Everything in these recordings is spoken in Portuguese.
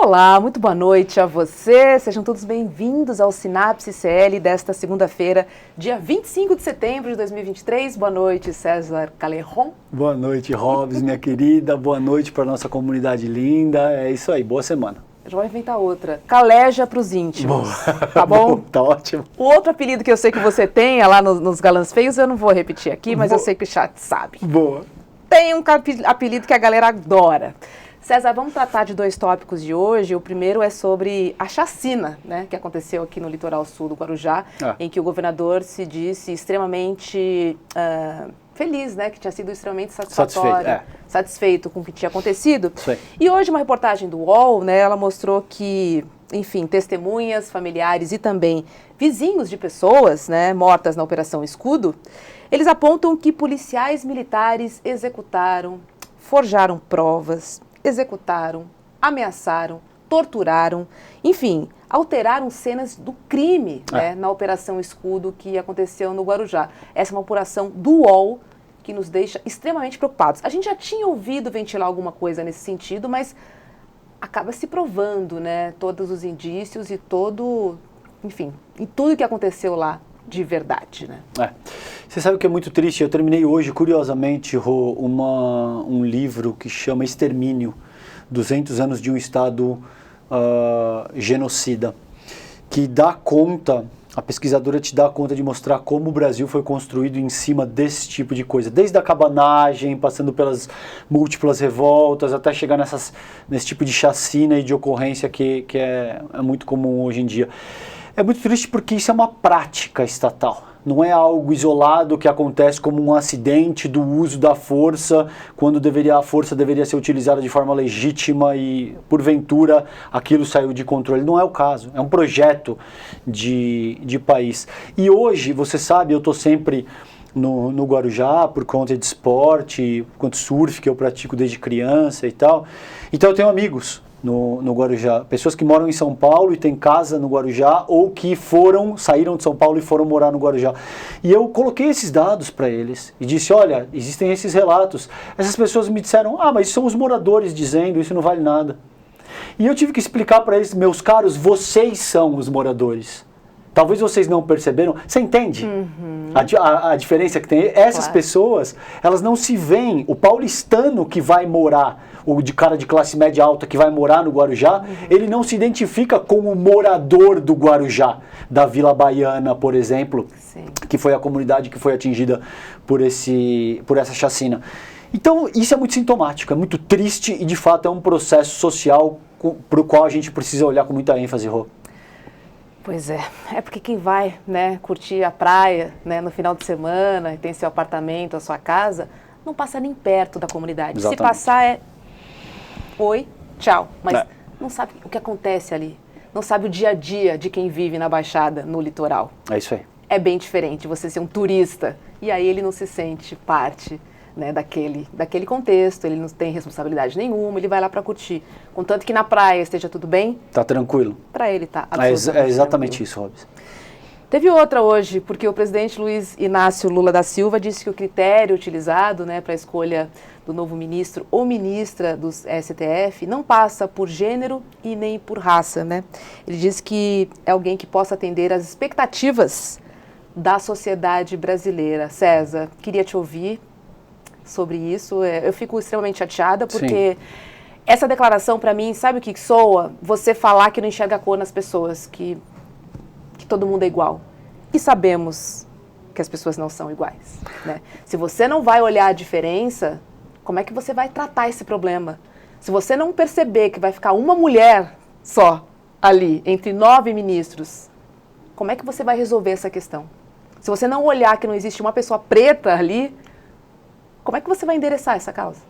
Olá, muito boa noite a você. Sejam todos bem-vindos ao Sinapse CL desta segunda-feira, dia 25 de setembro de 2023. Boa noite, César Calejon. Boa noite, Robs, minha querida. Boa noite para nossa comunidade linda. É isso aí, boa semana. Eu já vou inventar outra. Caleja para os íntimos. Boa. Tá bom? Tá ótimo. O outro apelido que eu sei que você tem é lá nos Galãs Feios, eu não vou repetir aqui, mas eu sei que o chat sabe. Boa. Tem um apelido que a galera adora. César, vamos tratar de dois tópicos de hoje. O primeiro é sobre a chacina, né, que aconteceu aqui no litoral sul do Guarujá, em que o governador se disse extremamente feliz, né, que tinha sido extremamente satisfeito com o que tinha acontecido. E hoje uma reportagem do UOL, né, ela mostrou que, enfim, testemunhas, familiares e também vizinhos de pessoas, né, mortas na Operação Escudo, eles apontam que policiais militares executaram, forjaram provas, executaram, ameaçaram, torturaram, enfim, alteraram cenas do crime na Operação Escudo que aconteceu no Guarujá. Essa é uma apuração do UOL que nos deixa extremamente preocupados. A gente já tinha ouvido ventilar alguma coisa nesse sentido, mas acaba se provando, né, todos os indícios e tudo que aconteceu lá de verdade, né? Você sabe o que é muito triste? Eu terminei hoje, curiosamente, Rô, um livro que chama Extermínio, 200 anos de um Estado genocida, que dá conta, a pesquisadora te dá conta de mostrar como o Brasil foi construído em cima desse tipo de coisa, desde a cabanagem, passando pelas múltiplas revoltas, até chegar nesse tipo de chacina e de ocorrência que é muito comum hoje em dia. É muito triste porque isso é uma prática estatal, não é algo isolado que acontece como um acidente do uso da força, quando a força deveria ser utilizada de forma legítima e, porventura, aquilo saiu de controle. Não é o caso, é um projeto de país. E hoje, você sabe, eu estou sempre no Guarujá por conta de esporte, por conta de surf que eu pratico desde criança e tal. Então eu tenho amigos no Guarujá, pessoas que moram em São Paulo e têm casa no Guarujá ou que saíram de São Paulo e foram morar no Guarujá. E eu coloquei esses dados para eles e disse, olha, existem esses relatos. Essas pessoas me disseram, mas são os moradores dizendo, isso não vale nada. E eu tive que explicar para eles, meus caros, vocês são os moradores. Talvez vocês não perceberam. Você entende a diferença que tem? Essas pessoas, elas não se veem. O paulistano que vai morar, o de cara de classe média alta que vai morar no Guarujá, ele não se identifica com o morador do Guarujá, da Vila Baiana, por exemplo, que foi a comunidade que foi atingida por essa chacina. Então, isso é muito sintomático, é muito triste e, de fato, é um processo social para o qual a gente precisa olhar com muita ênfase, Rô. Pois é porque quem vai, né, curtir a praia, né, no final de semana, e tem seu apartamento, a sua casa, não passa nem perto da comunidade. Exatamente. Se passar oi, tchau, mas não sabe o que acontece ali, não sabe o dia a dia de quem vive na Baixada, no litoral. É isso aí. É bem diferente você ser um turista, e aí ele não se sente parte, né, daquele contexto, ele não tem responsabilidade nenhuma, ele vai lá para curtir. Contanto que na praia esteja tudo bem. Tá tranquilo. Para ele tá absolutamente É exatamente tranquilo. isso, Robson. Teve outra hoje, porque o presidente Luiz Inácio Lula da Silva disse que o critério utilizado, né, para a escolha do novo ministro ou ministra do STF não passa por gênero e nem por raça, né? Ele disse que é alguém que possa atender às expectativas da sociedade brasileira. César, queria te ouvir sobre isso. Eu fico extremamente chateada porque essa declaração, para mim, sabe o que soa? Você falar que não enxerga a cor nas pessoas, que todo mundo é igual. E sabemos que as pessoas não são iguais, né? Se você não vai olhar a diferença, como é que você vai tratar esse problema? Se você não perceber que vai ficar uma mulher só ali, entre 9 ministros, como é que você vai resolver essa questão? Se você não olhar que não existe uma pessoa preta ali, como é que você vai endereçar essa causa?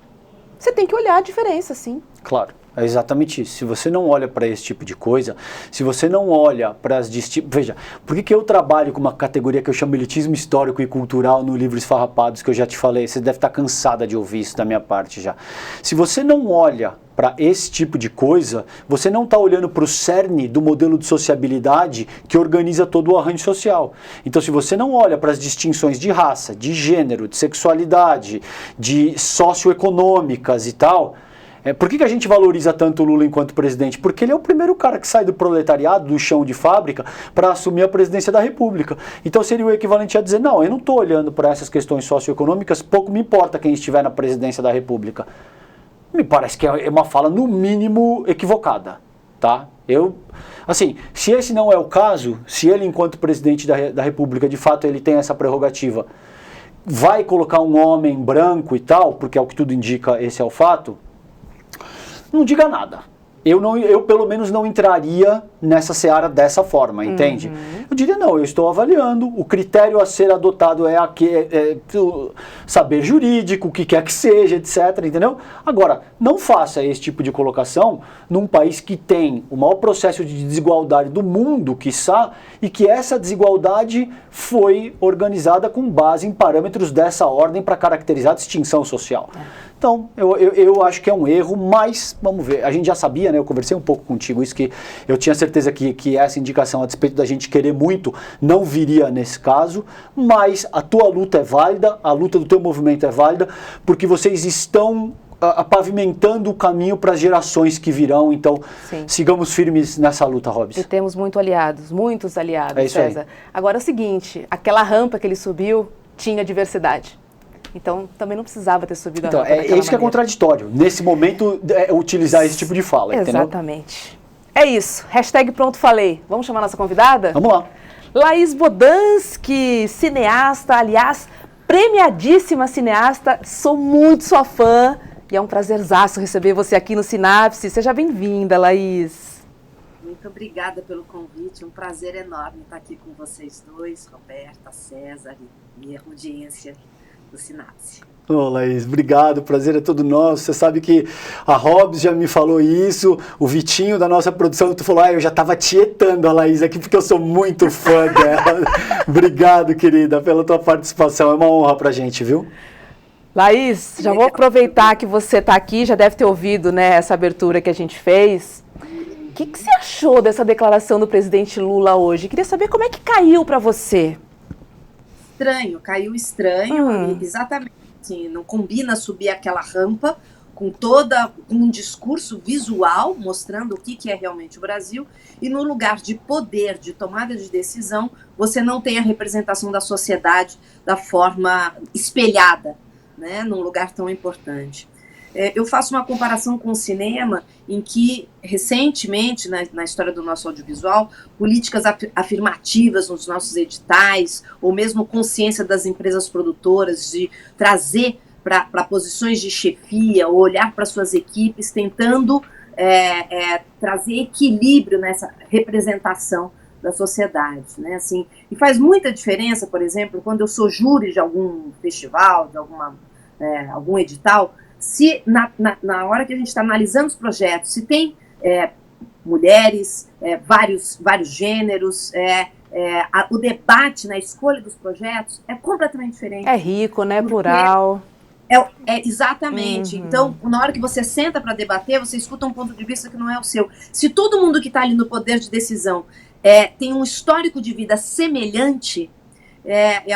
Você tem que olhar a diferença, sim. Claro, é exatamente isso. Se você não olha para esse tipo de coisa, se você não olha para as distintas... Veja, por que eu trabalho com uma categoria que eu chamo elitismo histórico e cultural no livro Esfarrapados, que eu já te falei, você deve estar cansada de ouvir isso da minha parte já. Se você não olha para esse tipo de coisa, você não está olhando para o cerne do modelo de sociabilidade que organiza todo o arranjo social. Então, se você não olha para as distinções de raça, de gênero, de sexualidade, de socioeconômicas e tal, Por que a gente valoriza tanto o Lula enquanto presidente? Porque ele é o primeiro cara que sai do proletariado, do chão de fábrica, para assumir a presidência da República. Então seria o equivalente a dizer, não, eu não estou olhando para essas questões socioeconômicas, pouco me importa quem estiver na presidência da República. Me parece que é uma fala, no mínimo, equivocada, tá? Assim, se esse não é o caso, se ele, enquanto presidente da República, de fato, ele tem essa prerrogativa, vai colocar um homem branco e tal, porque é o que tudo indica, esse é o fato, não diga nada. Eu pelo menos não entraria nessa seara dessa forma, entende? Eu diria, não, eu estou avaliando, o critério a ser adotado é saber jurídico, o que quer que seja, etc, entendeu? Agora, não faça esse tipo de colocação num país que tem o maior processo de desigualdade do mundo, quiçá, e que essa desigualdade foi organizada com base em parâmetros dessa ordem para caracterizar a distinção social. Então, eu acho que é um erro, mas, vamos ver, a gente já sabia, né, eu conversei um pouco contigo, isso que eu tinha certeza que essa indicação, a despeito da gente querer muito, não viria nesse caso, mas a tua luta é válida, a luta do teu movimento é válida, porque vocês estão pavimentando o caminho para as gerações que virão, então sigamos firmes nessa luta, Robson. E temos muitos aliados, César. Aí. Agora é o seguinte, aquela rampa que ele subiu tinha diversidade. Então, também não precisava ter subido a rampa daquela maneira. Isso que é contraditório. Nesse momento, utilizar esse tipo de fala, Exatamente. Entendeu? É isso. Hashtag pronto falei. Vamos chamar nossa convidada? Vamos lá. Laís Bodansky, cineasta, aliás, premiadíssima cineasta. Sou muito sua fã e é um prazerzaço receber você aqui no Sinapse. Seja bem-vinda, Laís. Muito obrigada pelo convite. Um prazer enorme estar aqui com vocês dois, Roberta, César e a audiência do Sinapse. Ô, Laís, obrigado, o prazer é todo nosso. Você sabe que a Robs já me falou isso, o Vitinho da nossa produção, tu falou, eu já estava tietando a Laís aqui porque eu sou muito fã dela. Obrigado, querida, pela tua participação, é uma honra pra gente, viu? Laís, já vou aproveitar que você está aqui, já deve ter ouvido, né, essa abertura que a gente fez. O que você achou dessa declaração do presidente Lula hoje? Queria saber como é que caiu para você. Caiu estranho, exatamente, assim, não combina subir aquela rampa com um discurso visual mostrando o que é realmente o Brasil, e no lugar de poder, de tomada de decisão, você não tem a representação da sociedade da forma espelhada, né, num lugar tão importante. Eu faço uma comparação com o cinema, em que, recentemente, na história do nosso audiovisual, políticas afirmativas nos nossos editais, ou mesmo consciência das empresas produtoras de trazer para posições de chefia, ou olhar para suas equipes, tentando trazer equilíbrio nessa representação da sociedade, né? Assim, e faz muita diferença, por exemplo, quando eu sou júri de algum festival, de algum edital, se na hora que a gente está analisando os projetos, se tem mulheres, vários gêneros, o debate na escolha dos projetos é completamente diferente. É rico, né? Plural. Exatamente. Então, na hora que você senta para debater, você escuta um ponto de vista que não é o seu. Se todo mundo que está ali no poder de decisão tem um histórico de vida semelhante,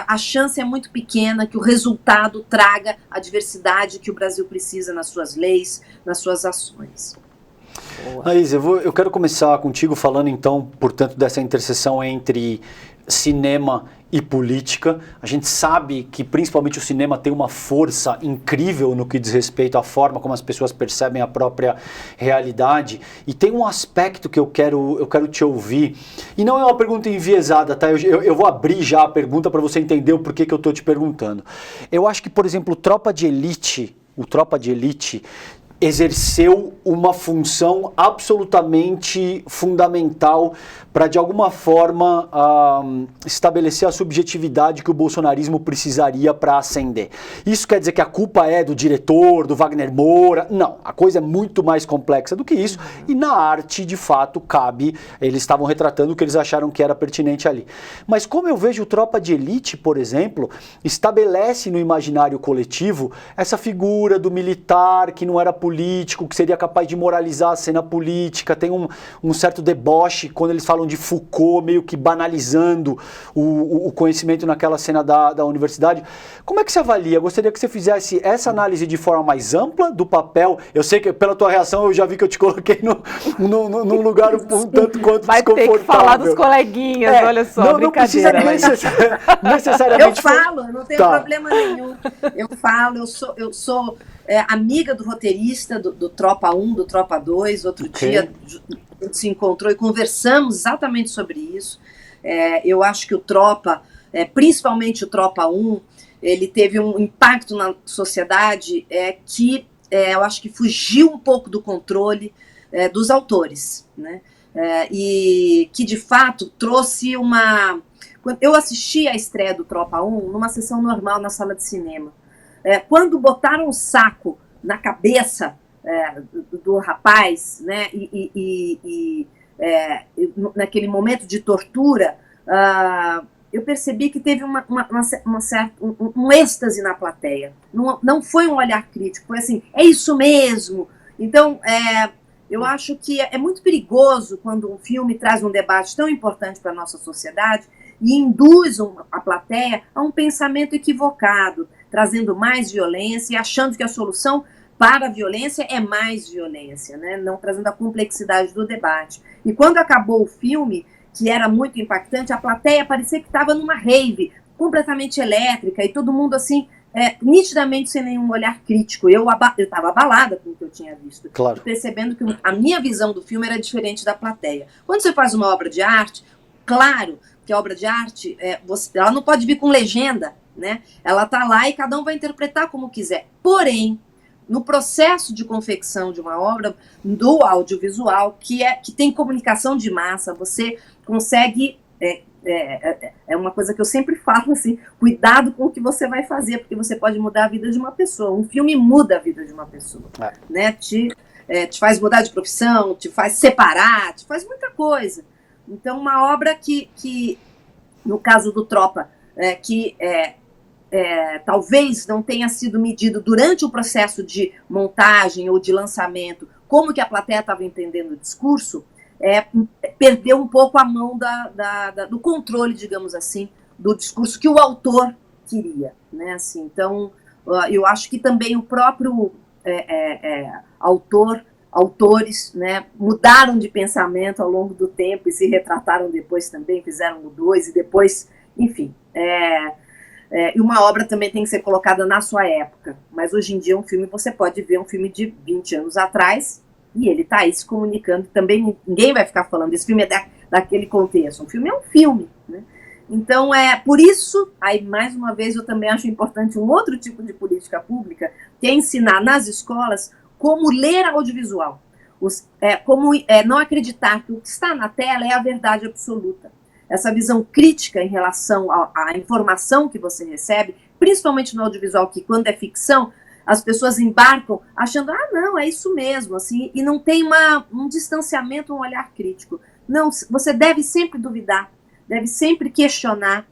a chance é muito pequena que o resultado traga a diversidade que o Brasil precisa nas suas leis, nas suas ações. Laís, eu quero começar contigo falando então, portanto, dessa interseção entre cinema e política. A gente sabe que principalmente o cinema tem uma força incrível no que diz respeito à forma como as pessoas percebem a própria realidade. E tem um aspecto que eu quero te ouvir, e não é uma pergunta enviesada, tá? Eu vou abrir já a pergunta para você entender o porquê que eu estou te perguntando. Eu acho que, por exemplo, o Tropa de Elite exerceu uma função absolutamente fundamental para, de alguma forma, estabelecer a subjetividade que o bolsonarismo precisaria para ascender. Isso quer dizer que a culpa é do diretor, do Wagner Moura? Não, a coisa é muito mais complexa do que isso, e na arte, de fato, cabe, eles estavam retratando o que eles acharam que era pertinente ali. Mas como eu vejo o Tropa de Elite, por exemplo, estabelece no imaginário coletivo essa figura do militar que não era político, político, que seria capaz de moralizar a cena política, tem um certo deboche quando eles falam de Foucault, meio que banalizando o conhecimento naquela cena da universidade. Como é que você avalia? Gostaria que você fizesse essa análise de forma mais ampla do papel. Eu sei que pela tua reação eu já vi que eu te coloquei num lugar um tanto quanto vai desconfortável. Ter que falar dos coleguinhas, olha só, não precisa necessariamente... Eu falo, não tenho problema nenhum. Eu falo, eu sou amiga do roteirista do Tropa 1, do Tropa 2. Outro dia a gente se encontrou e conversamos exatamente sobre isso. Eu acho que o Tropa, principalmente o Tropa 1, ele teve um impacto na sociedade que eu acho que fugiu um pouco do controle dos autores, né? E que de fato trouxe uma... Eu assisti à estreia do Tropa 1 numa sessão normal na sala de cinema. Quando botaram o saco na cabeça do rapaz, né, naquele momento de tortura, eu percebi que teve um êxtase na plateia. Não foi um olhar crítico, foi assim, é isso mesmo. Então, eu acho que é muito perigoso quando um filme traz um debate tão importante para a nossa sociedade e induz a plateia a um pensamento equivocado, trazendo mais violência e achando que a solução para a violência é mais violência, né? Não trazendo a complexidade do debate. E quando acabou o filme, que era muito impactante, a plateia parecia que estava numa rave completamente elétrica e todo mundo assim, nitidamente sem nenhum olhar crítico. Eu estava abalada com o que eu tinha visto, claro, percebendo que a minha visão do filme era diferente da plateia. Quando você faz uma obra de arte, claro que a obra de arte, ela não pode vir com legenda, né? Ela está lá e cada um vai interpretar como quiser. Porém, no processo de confecção de uma obra, do audiovisual, que tem comunicação de massa, você consegue... É uma coisa que eu sempre falo, assim, cuidado com o que você vai fazer, porque você pode mudar a vida de uma pessoa. Um filme muda a vida de uma pessoa, né? Te faz mudar de profissão, te faz separar, te faz muita coisa. Então, uma obra que no caso do Tropa, talvez não tenha sido medido durante o processo de montagem ou de lançamento, como que a plateia estava entendendo o discurso, perdeu um pouco a mão do controle, digamos assim, do discurso que o autor queria, né? Assim, então, eu acho que também o próprio autores, né, mudaram de pensamento ao longo do tempo e se retrataram depois também, fizeram o 2 e depois, enfim. E uma obra também tem que ser colocada na sua época, mas hoje em dia você pode ver um filme de 20 anos atrás e ele está aí se comunicando, também ninguém vai ficar falando, esse filme é daquele contexto, um filme é um filme, né? Então, por isso, aí mais uma vez eu também acho importante um outro tipo de política pública, que é ensinar nas escolas como ler audiovisual, como não acreditar que o que está na tela é a verdade absoluta. Essa visão crítica em relação à informação que você recebe, principalmente no audiovisual, que quando é ficção, as pessoas embarcam achando, não, é isso mesmo, assim, e não tem um distanciamento, um olhar crítico. Não, você deve sempre duvidar, deve sempre questionar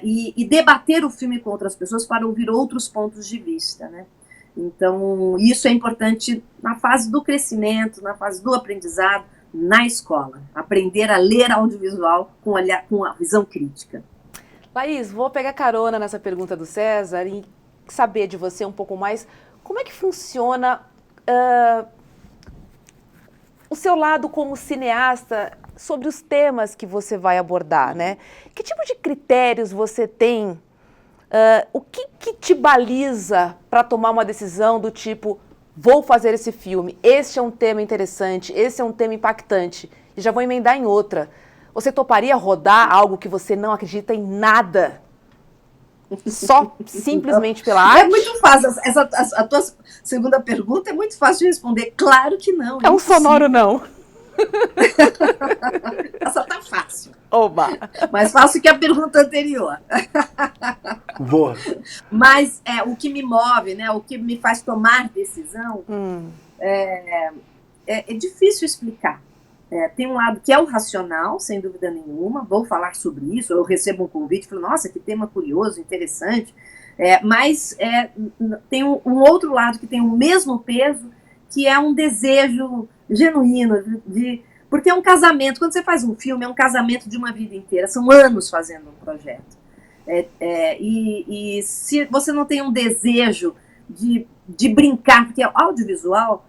e debater o filme com outras pessoas para ouvir outros pontos de vista, né? Então, isso é importante na fase do crescimento, na fase do aprendizado, na escola. Aprender a ler audiovisual com a visão crítica. Laís, vou pegar carona nessa pergunta do César e saber de você um pouco mais como é que funciona o seu lado como cineasta sobre os temas que você vai abordar, né? Que tipo de critérios você tem? O que te baliza para tomar uma decisão do tipo, vou fazer esse filme, este é um tema interessante, esse é um tema impactante, e já vou emendar em outra. Você toparia rodar algo que você não acredita em nada? Só simplesmente pela arte? É muito fácil. A tua segunda pergunta é muito fácil de responder. Claro que não. É um sonoro não. Essa tá fácil. Oba! Mais fácil que a pergunta anterior. Boa. Mas o que me move, né, o que me faz tomar decisão, é difícil explicar. Tem um lado que é o racional, sem dúvida nenhuma, vou falar sobre isso, eu recebo um convite e falo, nossa, que tema curioso, interessante, mas tem um outro lado que tem o mesmo peso, que é um desejo genuíno porque é um casamento. Quando você faz um filme, é um casamento de uma vida inteira. São anos fazendo um projeto. E se você não tem um desejo de brincar, porque audiovisual,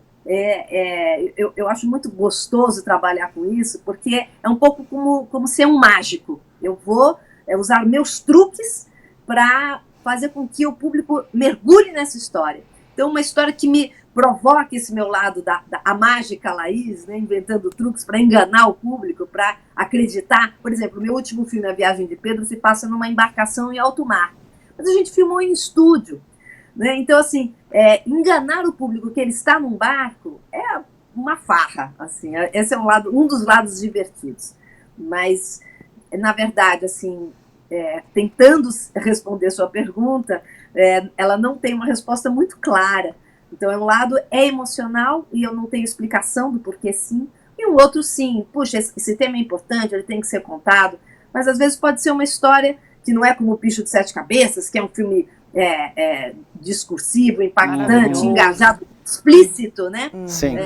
eu acho muito gostoso trabalhar com isso, porque é um pouco como ser um mágico. Eu vou usar meus truques para fazer com que o público mergulhe nessa história. Então, uma história que me provoque esse meu lado a mágica Laís, né, inventando truques para enganar o público, para acreditar. Por exemplo, o meu último filme, A Viagem de Pedro, se passa numa embarcação em alto mar. Mas a gente filmou em estúdio. Né? Então, assim, enganar o público que ele está num barco é uma farra. Assim, esse é um dos lados divertidos. Mas, na verdade, assim, tentando responder sua pergunta, ela não tem uma resposta muito clara. Então, um lado é emocional e eu não tenho explicação do porquê sim, e o outro sim, puxa, esse tema é importante, ele tem que ser contado, mas às vezes pode ser uma história que não é como O Bicho de Sete Cabeças, que é um filme discursivo, impactante, engajado, explícito, né? Sim.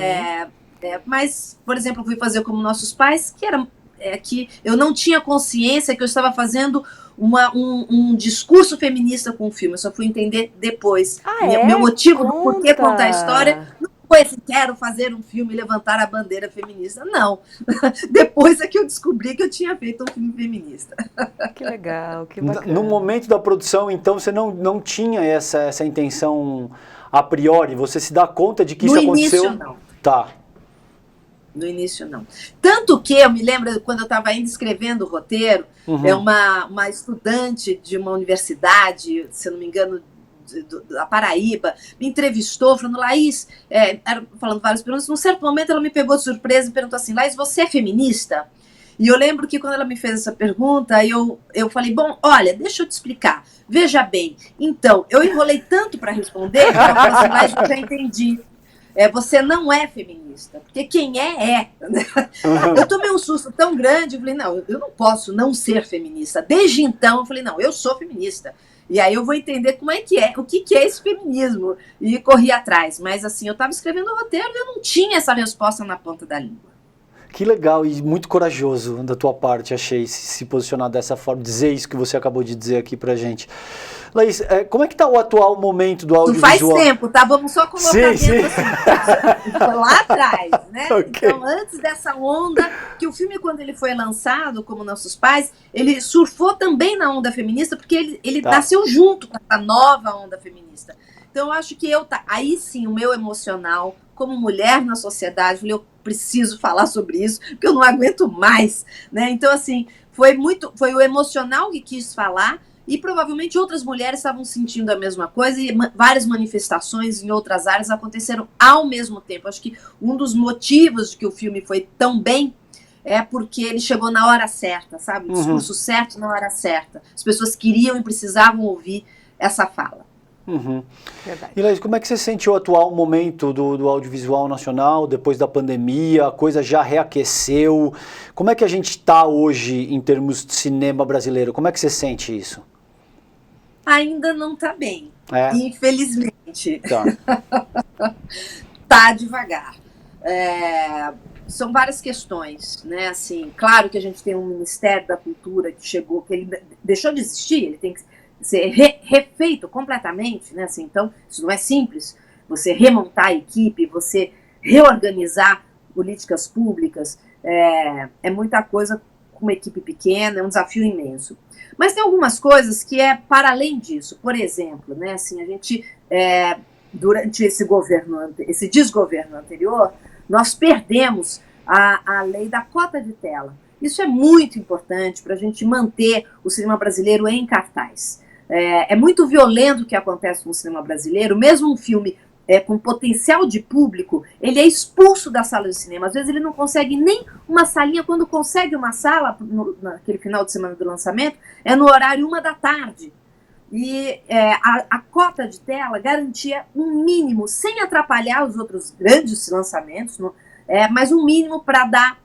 Mas, por exemplo, eu fui fazer Como Nossos Pais, que era que eu não tinha consciência que eu estava fazendo um discurso feminista com o filme, eu só fui entender depois. Meu motivo do porquê contar a história não foi assim, quero fazer um filme e levantar a bandeira feminista, não. Depois é que eu descobri que eu tinha feito um filme feminista. Que legal, que bacana. No momento da produção, então, você não tinha essa intenção a priori? Você se dá conta de que isso aconteceu? No início, não. Tá. No início, não. Tanto que eu me lembro, quando eu estava ainda escrevendo o roteiro, uma estudante de uma universidade, se eu não me engano, da Paraíba, me entrevistou, falando, Laís, falando várias perguntas, num certo momento ela me pegou de surpresa e perguntou assim, Laís, você é feminista? E eu lembro que quando ela me fez essa pergunta, eu falei, bom, olha, deixa eu te explicar, veja bem, então, eu enrolei tanto para responder, que eu falei assim, Laís, eu já entendi. Você não é feminista, porque quem é. Eu tomei um susto tão grande, eu falei, não, eu não posso não ser feminista. Desde então, eu falei, não, eu sou feminista. E aí eu vou entender como é que o que é esse feminismo. E corri atrás. Mas assim, eu estava escrevendo o roteiro e eu não tinha essa resposta na ponta da língua. Que legal e muito corajoso da tua parte, achei, se posicionar dessa forma, dizer isso que você acabou de dizer aqui pra gente. Laís, como é que está o atual momento do audiovisual? Faz tempo, tá? Vamos só colocar dentro assim. Lá atrás, né? Okay. Então, antes dessa onda, que o filme, quando ele foi lançado, Como Nossos Pais, ele surfou também na onda feminista, porque ele nasceu junto com essa nova onda feminista. Então, eu acho que aí sim, o meu emocional, como mulher na sociedade, eu preciso falar sobre isso, porque eu não aguento mais, né? Então, assim, foi o emocional que quis falar, e provavelmente outras mulheres estavam sentindo a mesma coisa, e várias manifestações em outras áreas aconteceram ao mesmo tempo. Acho que um dos motivos de que o filme foi tão bem é porque ele chegou na hora certa, sabe? O discurso certo na hora certa. As pessoas queriam e precisavam ouvir essa fala. E Laís, como é que você sente o atual momento do audiovisual nacional, depois da pandemia, a coisa já reaqueceu? Como é que a gente está hoje em termos de cinema brasileiro? Como é que você sente isso? Ainda não está bem, infelizmente. Tá devagar. São várias questões, né? Assim, claro que a gente tem um Ministério da Cultura que chegou, que ele deixou de existir, ele tem que ser refeito completamente, né? Assim, então, isso não é simples. Você remontar a equipe, você reorganizar políticas públicas, é muita coisa com uma equipe pequena, é um desafio imenso. Mas tem algumas coisas que para além disso. Por exemplo, né? Assim, a gente, durante esse desgoverno anterior, nós perdemos a lei da cota de tela. Isso é muito importante para a gente manter o cinema brasileiro em cartaz. É muito violento o que acontece no cinema brasileiro, mesmo um filme com potencial de público, ele é expulso da sala de cinema. Às vezes ele não consegue nem uma salinha, quando consegue uma sala, naquele final de semana do lançamento, é no horário 13h. E a cota de tela garantia um mínimo, sem atrapalhar os outros grandes lançamentos, mas um mínimo para dar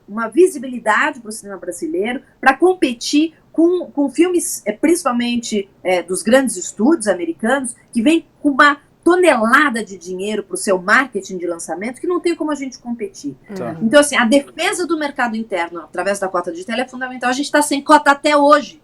uma visibilidade para o cinema brasileiro, para competir com filmes, principalmente dos grandes estúdios americanos, que vêm com uma tonelada de dinheiro para o seu marketing de lançamento que não tem como a gente competir. Tá. Então, assim, a defesa do mercado interno através da cota de tela é fundamental. A gente está sem cota até hoje.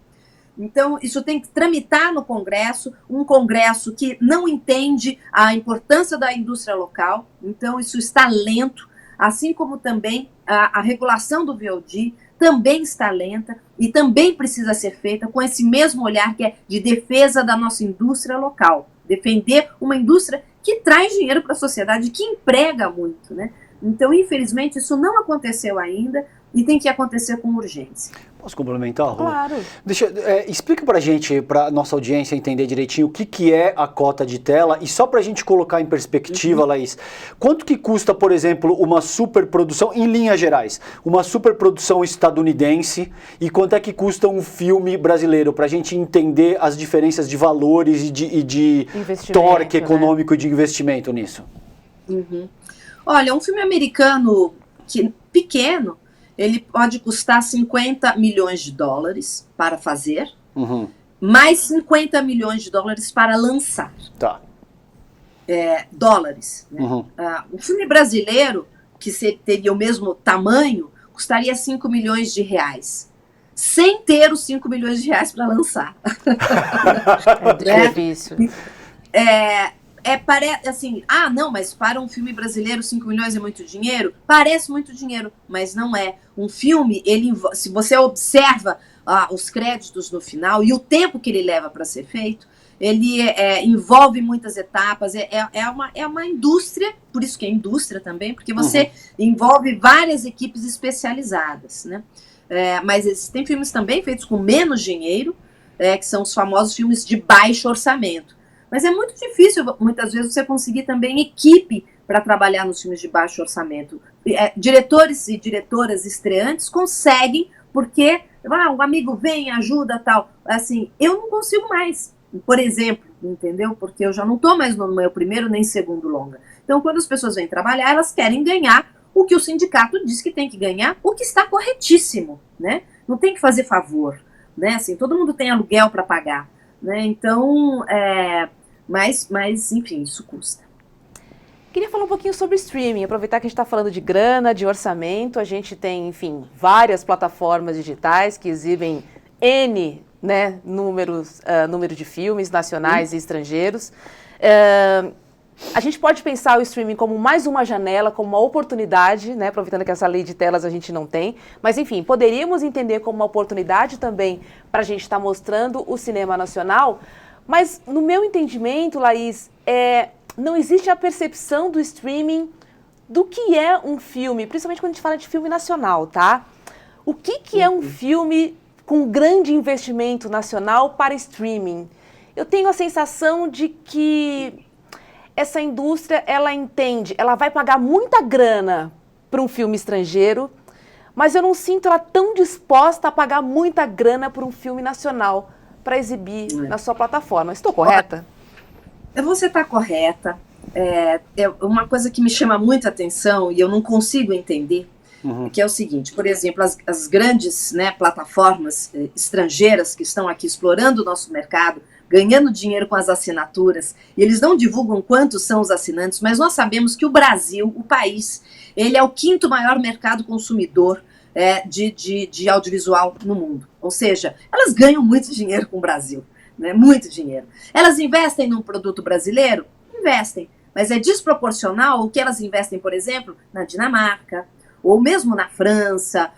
Então, isso tem que tramitar no Congresso, um Congresso que não entende a importância da indústria local. Então, isso está lento, assim como também a regulação do VOD também está lenta e também precisa ser feita com esse mesmo olhar que é de defesa da nossa indústria local. Defender uma indústria que traz dinheiro para a sociedade, que emprega muito, né? Então, infelizmente, isso não aconteceu ainda e tem que acontecer com urgência. Posso complementar, Rô? Claro. Explica pra gente, pra nossa audiência entender direitinho o que é a cota de tela e só pra gente colocar em perspectiva, Laís, quanto que custa, por exemplo, uma superprodução, em linhas gerais, uma superprodução estadunidense e quanto é que custa um filme brasileiro, pra gente entender as diferenças de valores e de torque econômico, né? E de investimento nisso. Olha, um filme americano pequeno, ele pode custar 50 milhões de dólares para fazer, mais 50 milhões de dólares para lançar. Tá. Dólares. Né? Um filme brasileiro, que teria o mesmo tamanho, custaria 5 milhões de reais. Sem ter os 5 milhões de reais para lançar. É difícil. Parece assim, não, mas para um filme brasileiro 5 milhões é muito dinheiro? Parece muito dinheiro, mas não é. Um filme, se você observa os créditos no final e o tempo que ele leva para ser feito, ele envolve muitas etapas, é uma indústria, por isso que é indústria também, porque você envolve várias equipes especializadas, né? Mas existem filmes também feitos com menos dinheiro, que são os famosos filmes de baixo orçamento. Mas é muito difícil, muitas vezes, você conseguir também equipe para trabalhar nos filmes de baixo orçamento. Diretores e diretoras estreantes conseguem, porque um amigo vem, ajuda, tal. Assim, eu não consigo mais, por exemplo, entendeu? Porque eu já não estou mais no meu primeiro nem segundo longa. Então, quando as pessoas vêm trabalhar, elas querem ganhar o que o sindicato diz que tem que ganhar, o que está corretíssimo, né? Não tem que fazer favor, né? Assim, todo mundo tem aluguel para pagar, né? Então, mas, enfim, isso custa. Queria falar um pouquinho sobre streaming, aproveitar que a gente está falando de grana, de orçamento, a gente tem, enfim, várias plataformas digitais que exibem N, né, número de filmes nacionais e estrangeiros. A gente pode pensar o streaming como mais uma janela, como uma oportunidade, né, aproveitando que essa lei de telas a gente não tem, mas enfim, poderíamos entender como uma oportunidade também para a gente estar mostrando o cinema nacional. Mas, no meu entendimento, Laís, não existe a percepção do streaming do que é um filme, principalmente quando a gente fala de filme nacional, tá? O que é um filme com grande investimento nacional para streaming? Eu tenho a sensação de que essa indústria, ela entende, ela vai pagar muita grana para um filme estrangeiro, mas eu não sinto ela tão disposta a pagar muita grana por um filme nacional para exibir na sua plataforma. Estou correta? Você está correta. Uma coisa que me chama muita atenção e eu não consigo entender, que é o seguinte, por exemplo, as grandes, né, plataformas estrangeiras que estão aqui explorando o nosso mercado, ganhando dinheiro com as assinaturas, e eles não divulgam quantos são os assinantes, mas nós sabemos que o Brasil, o país, ele é o 5º maior mercado consumidor de audiovisual no mundo. Ou seja, elas ganham muito dinheiro com o Brasil, né? Muito dinheiro. Elas investem num produto brasileiro? Investem, mas é desproporcional o que elas investem, por exemplo, na Dinamarca, ou mesmo na França,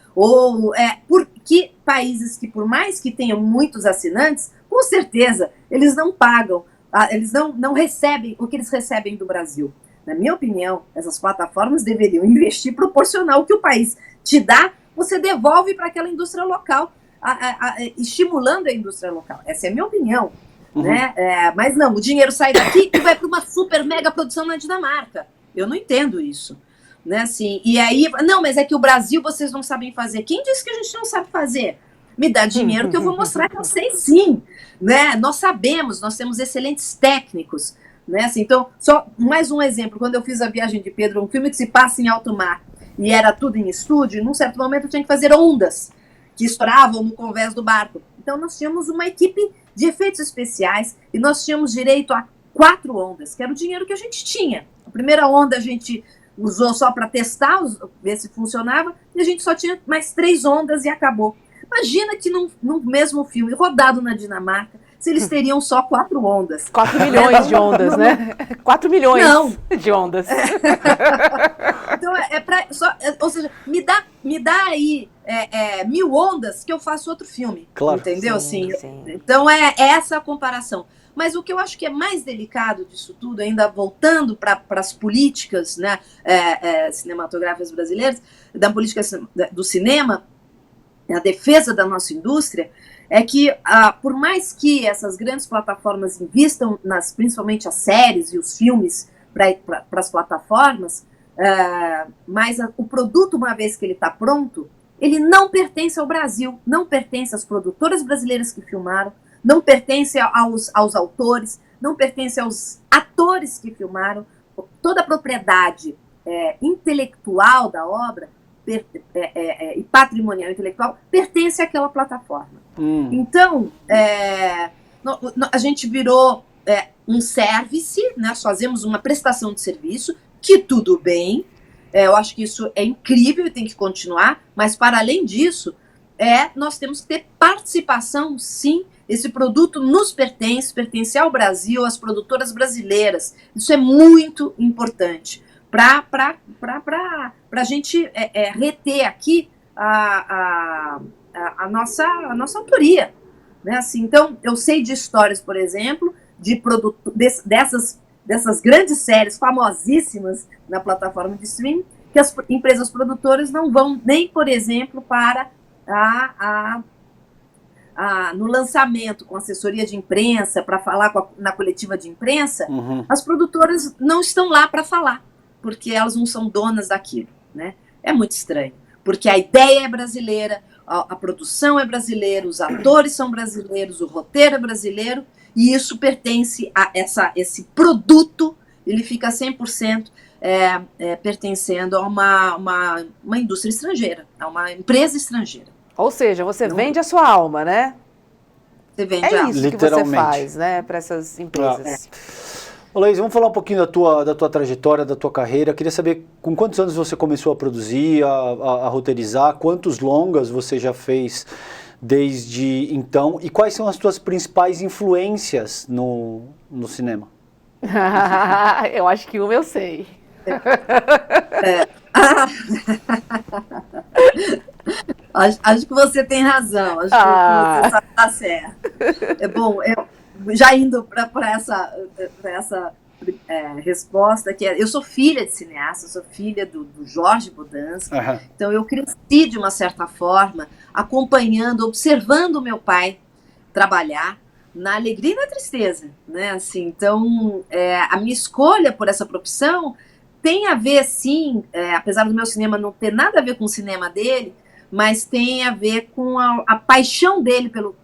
porque países que, por mais que tenham muitos assinantes, com certeza, eles não pagam, eles não recebem o que eles recebem do Brasil. Na minha opinião, essas plataformas deveriam investir proporcional ao que o país te dá, você devolve para aquela indústria local, estimulando a indústria local. Essa é a minha opinião. Né? Mas não, o dinheiro sai daqui e vai para uma super mega produção na Dinamarca. Eu não entendo isso. Né? Assim, e aí, não, mas é que o Brasil vocês não sabem fazer. Quem disse que a gente não sabe fazer? Me dá dinheiro que eu vou mostrar que eu sei sim. Né? Nós sabemos, nós temos excelentes técnicos. Né? Assim, então, só mais um exemplo. Quando eu fiz A Viagem de Pedro, um filme que se passa em alto mar, e era tudo em estúdio, num certo momento eu tinha que fazer ondas que estouravam no convés do barco. Então nós tínhamos uma equipe de efeitos especiais e nós tínhamos direito a 4 ondas, que era o dinheiro que a gente tinha. A primeira onda a gente usou só para testar, ver se funcionava, e a gente só tinha mais 3 ondas e acabou. Imagina que num mesmo filme, rodado na Dinamarca, se eles teriam só 4 ondas. 4 milhões de ondas, né? 4 milhões de ondas. Então, ou seja, me dá aí 1000 ondas que eu faço outro filme. Claro. Entendeu? Sim, assim, sim. Então, é essa a comparação. Mas o que eu acho que é mais delicado disso tudo, ainda voltando para as políticas, né, cinematográficas brasileiras, da política do cinema, a defesa da nossa indústria, é que, por mais que essas grandes plataformas invistam, principalmente as séries e os filmes para as plataformas, mas o produto, uma vez que ele está pronto, ele não pertence ao Brasil, não pertence às produtoras brasileiras que filmaram, não pertence aos autores, não pertence aos atores que filmaram. Toda a propriedade intelectual da obra e patrimonial intelectual pertence àquela plataforma. Então, a gente virou um service, né? Nós fazemos uma prestação de serviço, que tudo bem, eu acho que isso é incrível e tem que continuar, mas para além disso, nós temos que ter participação, sim. Esse produto nos pertence ao Brasil, às produtoras brasileiras. Isso é muito importante para a gente reter aqui a nossa autoria. Né? Assim, então, eu sei de histórias, por exemplo, dessas grandes séries famosíssimas na plataforma de streaming, que as empresas produtoras não vão nem, por exemplo, para no lançamento, com assessoria de imprensa, para falar na coletiva de imprensa, as produtoras não estão lá para falar, porque elas não são donas daquilo. Né? É muito estranho, porque a ideia é brasileira, a produção é brasileira, os atores são brasileiros, o roteiro é brasileiro, e isso pertence a esse produto, ele fica 100% pertencendo a uma indústria estrangeira, a uma empresa estrangeira. Ou seja, você vende a sua alma, né? Você vende a alma. Isso que você faz, né, para essas empresas. Laís, vamos falar um pouquinho da tua trajetória, da tua carreira. Queria saber com quantos anos você começou a produzir, a roteirizar, quantos longas você já fez desde então e quais são as tuas principais influências no cinema? Eu acho que uma eu sei. Acho que você tem razão, acho que você está certo. Bom, já indo para essa resposta, eu sou filha de cineasta, sou filha do Jorge Bodansky, então eu cresci de uma certa forma, acompanhando, observando o meu pai trabalhar, na alegria e na tristeza, né? Assim, então, a minha escolha por essa profissão tem a ver, sim, apesar do meu cinema não ter nada a ver com o cinema dele, mas tem a ver com a paixão dele pelo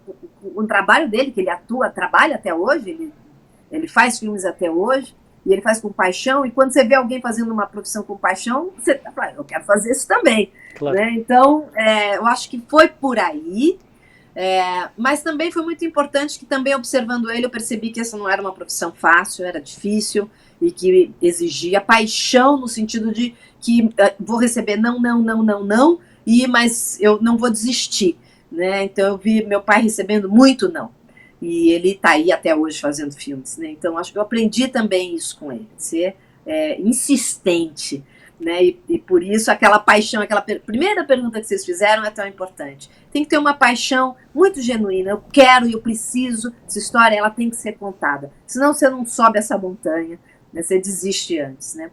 o trabalho dele, que ele trabalha até hoje, ele faz filmes até hoje, e ele faz com paixão, e quando você vê alguém fazendo uma profissão com paixão, você fala, eu quero fazer isso também. Claro. Né? Então, eu acho que foi por aí, mas também foi muito importante que também observando ele, eu percebi que essa não era uma profissão fácil, era difícil, e que exigia paixão no sentido de que vou receber não, mas eu não vou desistir. Né? Então eu vi meu pai recebendo muito não. E ele está aí até hoje fazendo filmes. Né? Então acho que eu aprendi também isso com ele, ser insistente. Né? E por isso aquela paixão, aquela primeira pergunta que vocês fizeram é tão importante. Tem que ter uma paixão muito genuína. Eu quero e eu preciso. Essa história ela tem que ser contada. Senão você não sobe essa montanha, né? Você desiste antes. Né?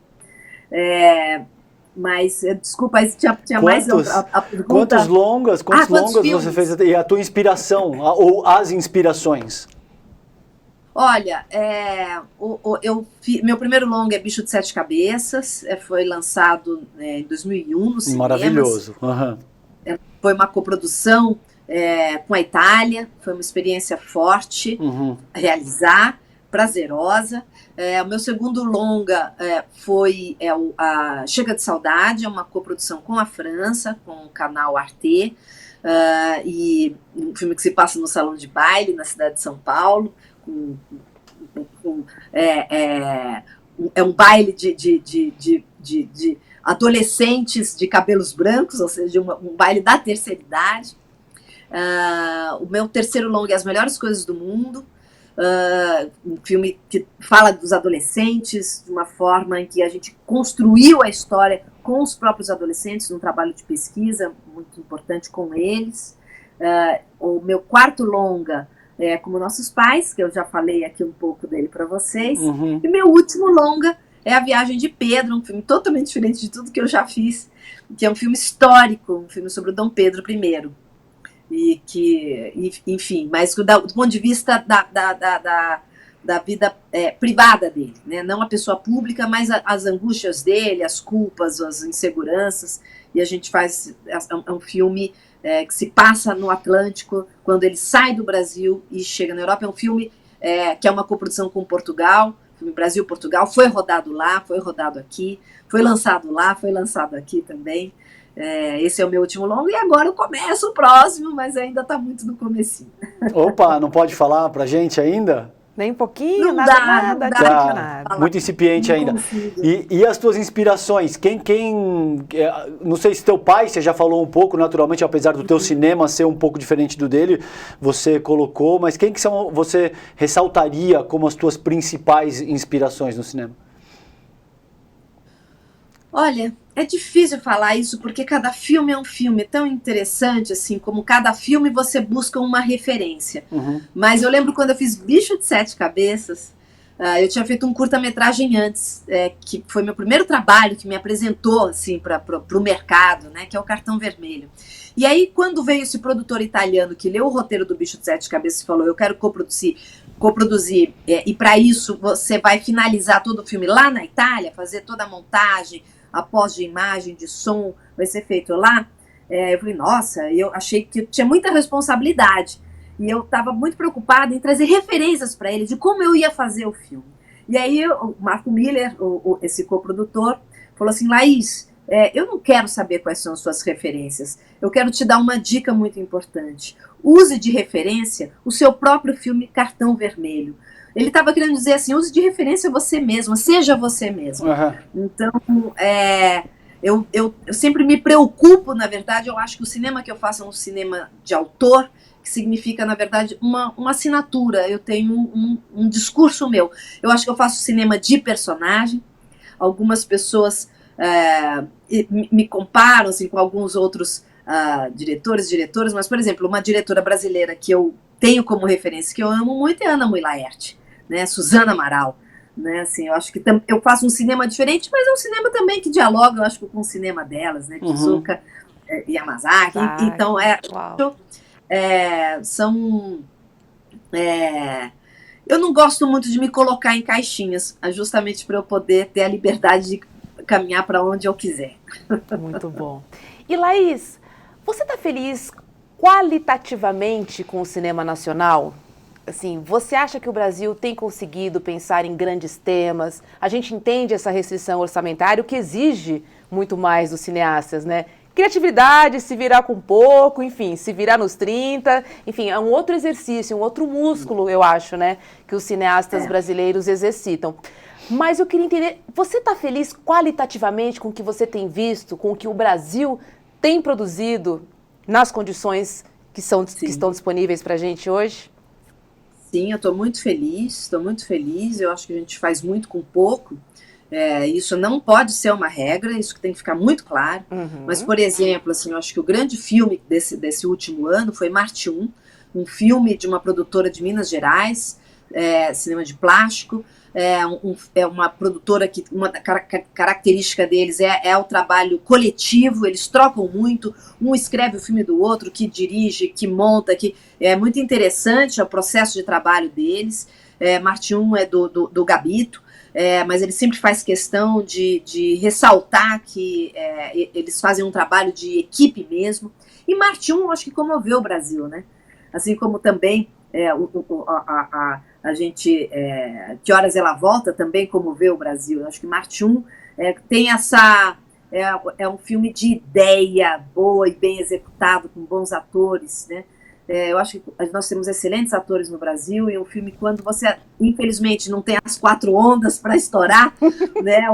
Mas, desculpa, aí tinha mais a pergunta. Quantos longas você fez e a tua inspiração, ou as inspirações? Olha, meu primeiro longa é Bicho de Sete Cabeças, foi lançado em 2001 no cinemas. Maravilhoso. Foi uma coprodução com a Itália, foi uma experiência forte realizar, prazerosa. O meu segundo longa foi Chega de Saudade, é uma coprodução com a França, com o canal Arte, e um filme que se passa no salão de baile, na cidade de São Paulo, com É um baile de adolescentes de cabelos brancos, ou seja, um baile da terceira idade. O meu terceiro longa é As Melhores Coisas do Mundo, um filme que fala dos adolescentes de uma forma em que a gente construiu a história com os próprios adolescentes, num trabalho de pesquisa muito importante com eles. O meu quarto longa é Como Nossos Pais, que eu já falei aqui um pouco dele para vocês. Uhum. E meu último longa é A Viagem de Pedro, um filme totalmente diferente de tudo que eu já fiz, que é um filme histórico, um filme sobre o Dom Pedro I. E que, enfim, mas do ponto de vista da vida privada dele, né? Não a pessoa pública, mas as angústias dele, as culpas, as inseguranças. E a gente faz um filme que se passa no Atlântico, quando ele sai do Brasil e chega na Europa. É um filme que é uma coprodução com Portugal, filme Brasil-Portugal, foi rodado lá, foi rodado aqui, foi lançado lá, foi lançado aqui também. Esse é o meu último longo e agora eu começo o próximo, mas ainda está muito no comecinho. Opa, não pode falar pra gente ainda? Nem um pouquinho, Não nada, dá, nada. Muito incipiente não ainda. consigo. E as tuas inspirações? Não sei se teu pai, você já falou um pouco, naturalmente, apesar do teu cinema ser um pouco diferente do dele, você colocou, mas quem que você ressaltaria como as tuas principais inspirações no cinema? Olha, é difícil falar isso porque cada filme é um filme tão interessante, assim, como cada filme você busca uma referência. Uhum. Mas eu lembro quando eu fiz Bicho de Sete Cabeças, eu tinha feito um curta-metragem antes, que foi meu primeiro trabalho, que me apresentou, assim, para o mercado, né, que é o Cartão Vermelho. E aí, quando veio esse produtor italiano que leu o roteiro do Bicho de Sete Cabeças e falou, eu quero coproduzir, e para isso você vai finalizar todo o filme lá na Itália, fazer toda a montagem, a pós de imagem, de som, vai ser feito lá. Eu falei, nossa, eu achei que eu tinha muita responsabilidade. E eu estava muito preocupada em trazer referências para ele de como eu ia fazer o filme. E aí o Marco Miller, esse coprodutor, falou assim, Laís, eu não quero saber quais são as suas referências. Eu quero te dar uma dica muito importante. Use de referência o seu próprio filme Cartão Vermelho. Ele estava querendo dizer assim, use de referência você mesma, seja você mesma. Uhum. Então, eu sempre me preocupo, na verdade, eu acho que o cinema que eu faço é um cinema de autor, que significa, na verdade, uma assinatura. Eu tenho um discurso meu. Eu acho que eu faço cinema de personagem. Algumas pessoas me comparam assim, com alguns outros diretoras, mas, por exemplo, uma diretora brasileira que eu tenho como referência, que eu amo muito, é Ana Mui Laerte, né? Suzana Amaral. Né, assim, eu acho que eu faço um cinema diferente, mas é um cinema também que dialoga, eu acho, com o cinema delas, né? Kizuka, Yamazaki. Então, eu não gosto muito de me colocar em caixinhas, justamente para eu poder ter a liberdade de caminhar para onde eu quiser. Muito bom. E Laís, você está feliz qualitativamente com o cinema nacional? Assim, você acha que o Brasil tem conseguido pensar em grandes temas? A gente entende essa restrição orçamentária, o que exige muito mais dos cineastas, né? Criatividade, se virar com pouco, enfim, se virar nos 30, enfim, é um outro exercício, um outro músculo, eu acho, né, que os cineastas brasileiros exercitam. Mas eu queria entender, você está feliz qualitativamente com o que você tem visto, com o que o Brasil tem produzido nas condições que estão disponíveis para a gente hoje? Sim, eu estou muito feliz, eu acho que a gente faz muito com pouco, isso não pode ser uma regra, isso tem que ficar muito claro, mas, por exemplo, assim, eu acho que o grande filme desse último ano foi Marte 1, um filme de uma produtora de Minas Gerais, cinema de plástico, uma produtora que uma característica deles é o trabalho coletivo, eles trocam muito, um escreve o filme do outro, que dirige, que monta, que é muito interessante o processo de trabalho deles. Marte 1 é do Gabito, mas ele sempre faz questão de ressaltar que eles fazem um trabalho de equipe mesmo, e Marte 1 acho que comoveu o Brasil, né? Assim como também a gente, Que Horas Ela Volta, também comoveu o Brasil. Eu acho que Marte 1 tem essa... É um filme de ideia boa e bem executado, com bons atores, né? Eu acho que nós temos excelentes atores no Brasil, e um filme, quando você, infelizmente, não tem as 4 ondas para estourar, né,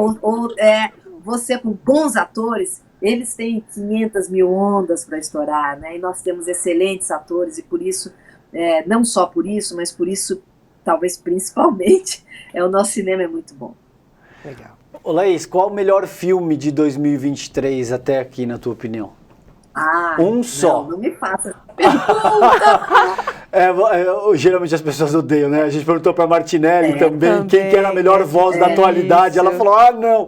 você com bons atores, eles têm 500 mil ondas para estourar, né, e nós temos excelentes atores, e por isso, não só por isso, mas por isso, talvez principalmente, o nosso cinema é muito bom. Legal. Ô Laís, qual o melhor filme de 2023 até aqui, na tua opinião? Só. Não me faça pergunta. Geralmente as pessoas odeiam, né? A gente perguntou pra Martinelli também quem que era a melhor voz da atualidade. Ela falou, não.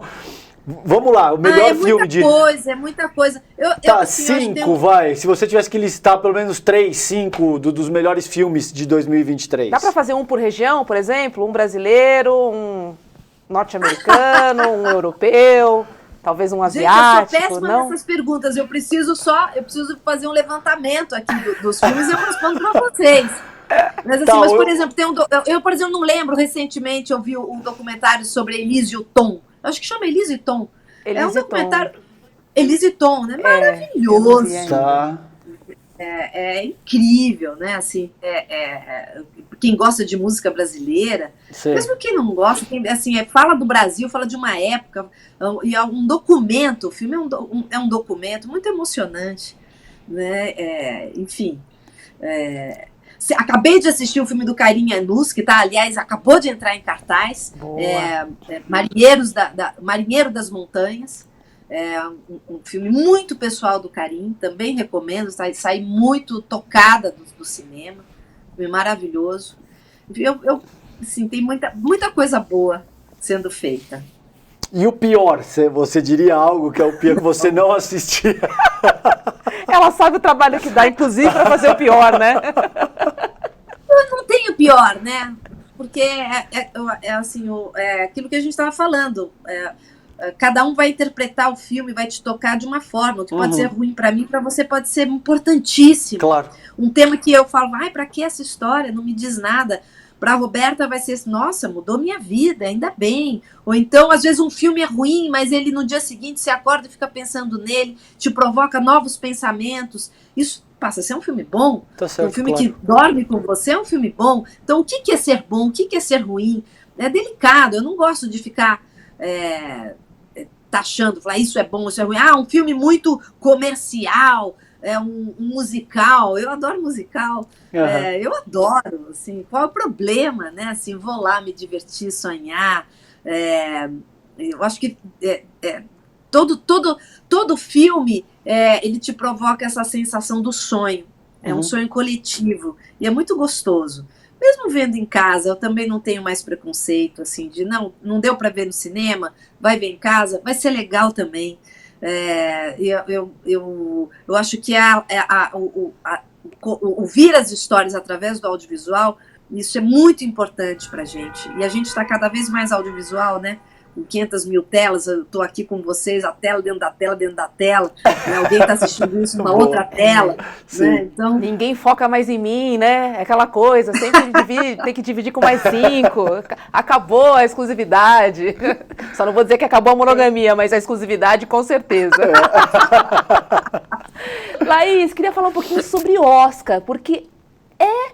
Vamos lá, o melhor filme de... É muita coisa. Assim, 5, vai. Se você tivesse que listar pelo menos 3, 5 dos melhores filmes de 2023. Dá pra fazer um por região, por exemplo? Um brasileiro, um norte-americano, um europeu... Talvez um asiático, gente, eu sou péssima nessas perguntas. Eu preciso fazer um levantamento aqui dos filmes e eu respondo para vocês. Mas, assim, por exemplo, eu, por exemplo, não lembro, recentemente eu vi um documentário sobre Elise e o Tom. Eu acho que chama Elise e Tom. É um documentário... Elise e Tom, né? Maravilhoso. É incrível, né? Assim, quem gosta de música brasileira, mesmo quem não gosta, fala do Brasil, fala de uma época, e é um documento, o filme é um documento muito emocionante, né? Enfim. Acabei de assistir o filme do Cairinha Luz, que aliás, acabou de entrar em cartaz, Marinheiro das Montanhas. Um filme muito pessoal do Carim, também recomendo, saí muito tocada do cinema, filme maravilhoso. Assim, tem muita coisa boa sendo feita. E o pior, você diria algo que é o pior que você não assistia? Ela sabe o trabalho que dá, inclusive, para fazer o pior, né? Eu não tenho pior, né? Porque assim, aquilo que a gente estava falando, cada um vai interpretar o filme, vai te tocar de uma forma. O que pode ser ruim para mim, para você pode ser importantíssimo. Claro. Um tema que eu falo, para que essa história? Não me diz nada. Para a Roberta vai ser, nossa, mudou minha vida, ainda bem. Ou então, às vezes um filme é ruim, mas ele no dia seguinte você acorda e fica pensando nele, te provoca novos pensamentos. Isso passa a ser um filme bom. Tá certo, um filme que dorme com você é um filme bom. Então, o que é ser bom? O que é ser ruim? É delicado. Eu não gosto de ficar... taxando, falar isso é bom, isso é ruim. Um filme muito comercial, um musical. Eu adoro musical. Eu adoro, assim, qual é o problema, né? Assim, vou lá me divertir, sonhar. Eu acho que todo filme ele te provoca essa sensação do sonho. É um sonho coletivo e é muito gostoso. Mesmo vendo em casa, eu também não tenho mais preconceito, assim, de não deu para ver no cinema, vai ver em casa, vai ser legal também. Eu acho que ouvir as histórias através do audiovisual, isso é muito importante para a gente. E a gente está cada vez mais audiovisual, né? Com 500 mil telas, eu estou aqui com vocês, a tela dentro da tela, dentro da tela, né? Alguém está assistindo isso numa outra tela, né? Então... Ninguém foca mais em mim, né? Aquela coisa, sempre tem que dividir com mais 5, acabou a exclusividade, só não vou dizer que acabou a monogamia, mas a exclusividade com certeza. Laís, queria falar um pouquinho sobre Oscar, porque é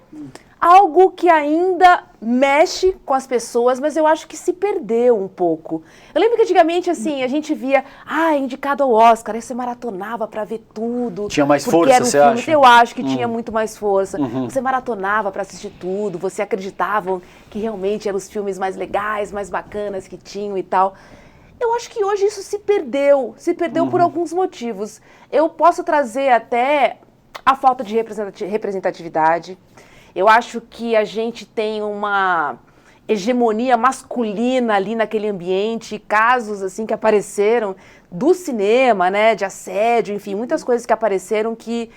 algo que ainda mexe com as pessoas, mas eu acho que se perdeu um pouco. Eu lembro que antigamente, assim, a gente via, indicado ao Oscar, aí você maratonava pra ver tudo. Tinha mais força, você acha? Eu acho que tinha muito mais força. Você maratonava pra assistir tudo, você acreditava que realmente eram os filmes mais legais, mais bacanas que tinham e tal. Eu acho que hoje isso se perdeu por alguns motivos. Eu posso trazer até a falta de representatividade. Eu acho que a gente tem uma hegemonia masculina ali naquele ambiente, casos assim que apareceram do cinema, né, de assédio, enfim, muitas coisas que apareceram que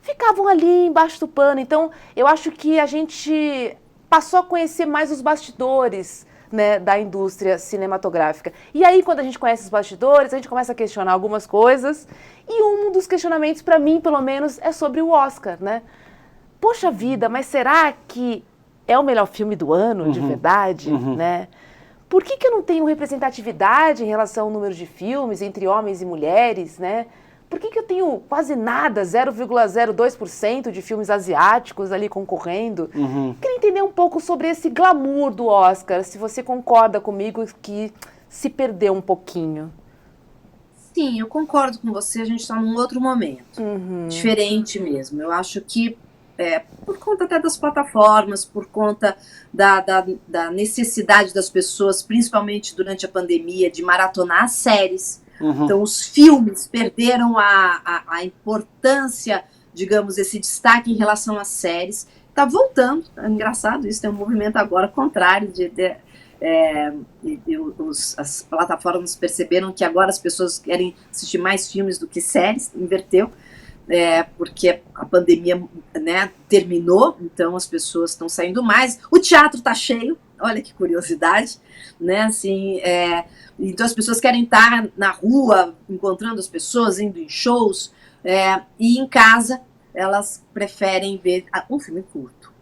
ficavam ali embaixo do pano. Então, eu acho que a gente passou a conhecer mais os bastidores, né, da indústria cinematográfica. E aí, quando a gente conhece os bastidores, a gente começa a questionar algumas coisas, e um dos questionamentos, para mim, pelo menos, é sobre o Oscar, né? Poxa vida, mas será que é o melhor filme do ano, de verdade, né? Por que eu não tenho representatividade em relação ao número de filmes entre homens e mulheres, né? por que eu tenho quase nada, 0,02% de filmes asiáticos ali concorrendo? Queria entender um pouco sobre esse glamour do Oscar, se você concorda comigo que se perdeu um pouquinho. Sim, eu concordo com você, a gente está num outro momento, diferente mesmo. Eu acho que, por conta até das plataformas, por conta da necessidade das pessoas, principalmente durante a pandemia, de maratonar séries. Então, os filmes perderam a importância, digamos, esse destaque em relação às séries. Está voltando, é engraçado isso, tem um movimento agora contrário as plataformas perceberam que agora as pessoas querem assistir mais filmes do que séries, inverteu, porque a pandemia, né, terminou, então as pessoas estão saindo mais, o teatro está cheio, olha que curiosidade, né, assim, então as pessoas querem estar na rua, encontrando as pessoas, indo em shows, e em casa elas preferem ver um filme curto.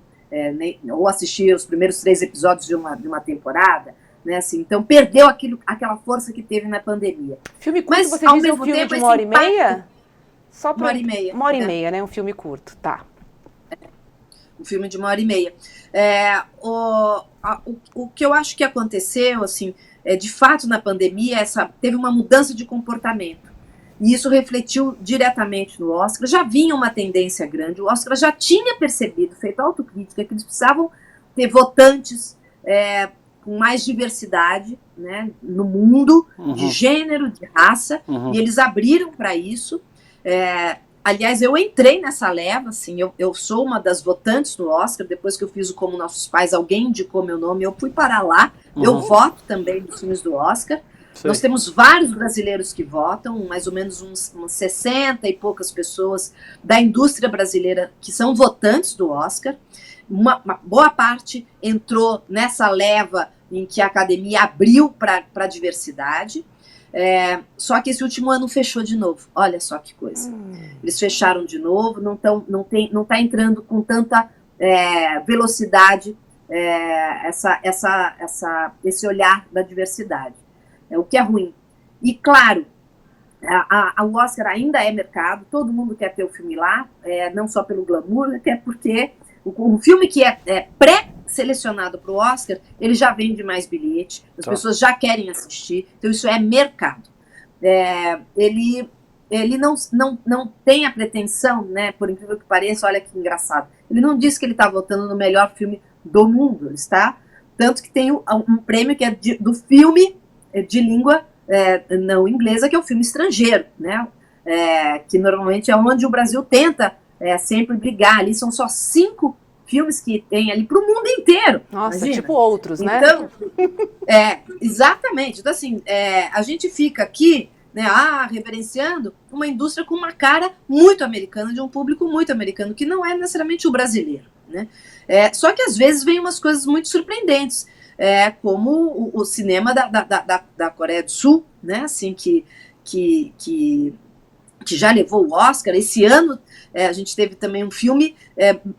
Ou assistir os primeiros 3 episódios de uma temporada, né? Assim, então perdeu aquela força que teve na pandemia. Filme curto, mas, você diz um filme de 1h30? Só pra 1h30. 1h30, né? Um filme curto, tá. Um filme de 1h30. O que eu acho que aconteceu, assim, de fato na pandemia, teve uma mudança de comportamento. E isso refletiu diretamente no Oscar. Já vinha uma tendência grande. O Oscar já tinha percebido, feito autocrítica, que eles precisavam ter votantes com mais diversidade, né, no mundo, de gênero, de raça. E eles abriram para isso. Aliás, eu entrei nessa leva. Assim, eu sou uma das votantes do Oscar. Depois que eu fiz o Como Nossos Pais, alguém indicou meu nome, eu fui parar lá. Eu voto também nos filmes do Oscar. Sei. Nós temos vários brasileiros que votam, mais ou menos uns 60 e poucas pessoas da indústria brasileira que são votantes do Oscar. Uma boa parte entrou nessa leva em que a academia abriu para a diversidade. Só que esse último ano fechou de novo. Olha só que coisa. Eles fecharam de novo, não está entrando com tanta velocidade esse olhar da diversidade. O que é ruim. E, claro, o Oscar ainda é mercado, todo mundo quer ter o filme lá, não só pelo glamour, até porque o filme que é pré-selecionado para o Oscar, ele já vende mais bilhete, as pessoas já querem assistir, então isso é mercado. Ele não tem a pretensão, né, por incrível que pareça, olha que engraçado, ele não diz que ele está votando no melhor filme do mundo, está? Tanto que tem um prêmio que é do filme de língua não inglesa, que é o filme estrangeiro, né? Que normalmente é onde o Brasil tenta sempre brigar. Ali são só 5 filmes que tem ali para o mundo inteiro. Nossa, imagina? Tipo outros, né? Então, exatamente. Então, assim, a gente fica aqui, né, reverenciando uma indústria com uma cara muito americana, de um público muito americano, que não é necessariamente o brasileiro, né? Só que às vezes vem umas coisas muito surpreendentes. Como o cinema da Coreia do Sul, né, assim, que já levou o Oscar. Esse ano a gente teve também um filme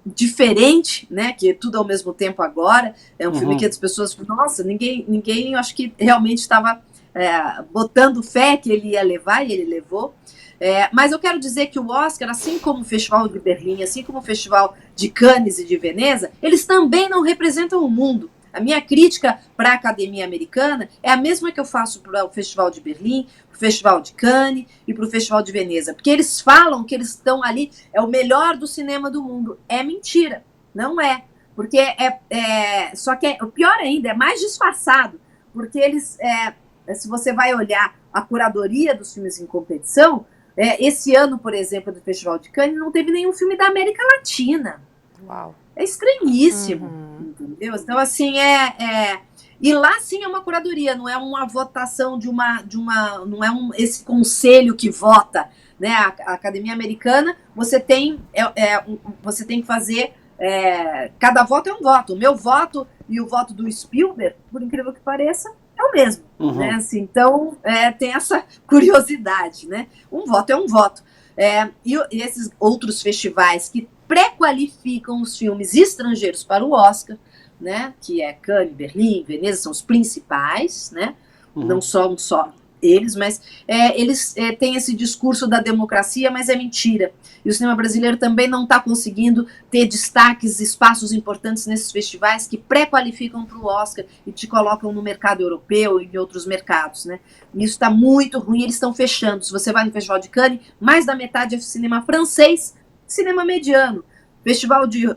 diferente, né, que é Tudo ao Mesmo Tempo Agora, é um filme que as pessoas, nossa, ninguém eu acho que realmente estava botando fé que ele ia levar, e ele levou. Mas eu quero dizer que o Oscar, assim como o Festival de Berlim, assim como o Festival de Cannes e de Veneza, eles também não representam o mundo. A minha crítica para a Academia Americana é a mesma que eu faço para o Festival de Berlim, para o Festival de Cannes e para o Festival de Veneza. Porque eles falam que eles estão ali, é o melhor do cinema do mundo. É mentira, não é. Porque só que o pior ainda, é mais disfarçado. Porque eles, se você vai olhar a curadoria dos filmes em competição, esse ano, por exemplo, do Festival de Cannes, não teve nenhum filme da América Latina. Uau. É estranhíssimo, entendeu? Então, assim, e lá, sim, é uma curadoria, não é uma votação não é esse conselho que vota, né? A Academia Americana, você tem que fazer, cada voto é um voto. O meu voto e o voto do Spielberg, por incrível que pareça, é o mesmo, né? Assim, então, tem essa curiosidade, né? Um voto é um voto. E esses outros festivais que pré-qualificam os filmes estrangeiros para o Oscar, né, que é Cannes, Berlim, Veneza, são os principais, né, não só mas eles têm esse discurso da democracia, mas é mentira. E o cinema brasileiro também não está conseguindo ter destaques, espaços importantes nesses festivais que pré-qualificam para o Oscar e te colocam no mercado europeu e em outros mercados, né? Isso está muito ruim, eles estão fechando. Se você vai no Festival de Cannes, mais da metade é cinema francês, cinema mediano. Festival de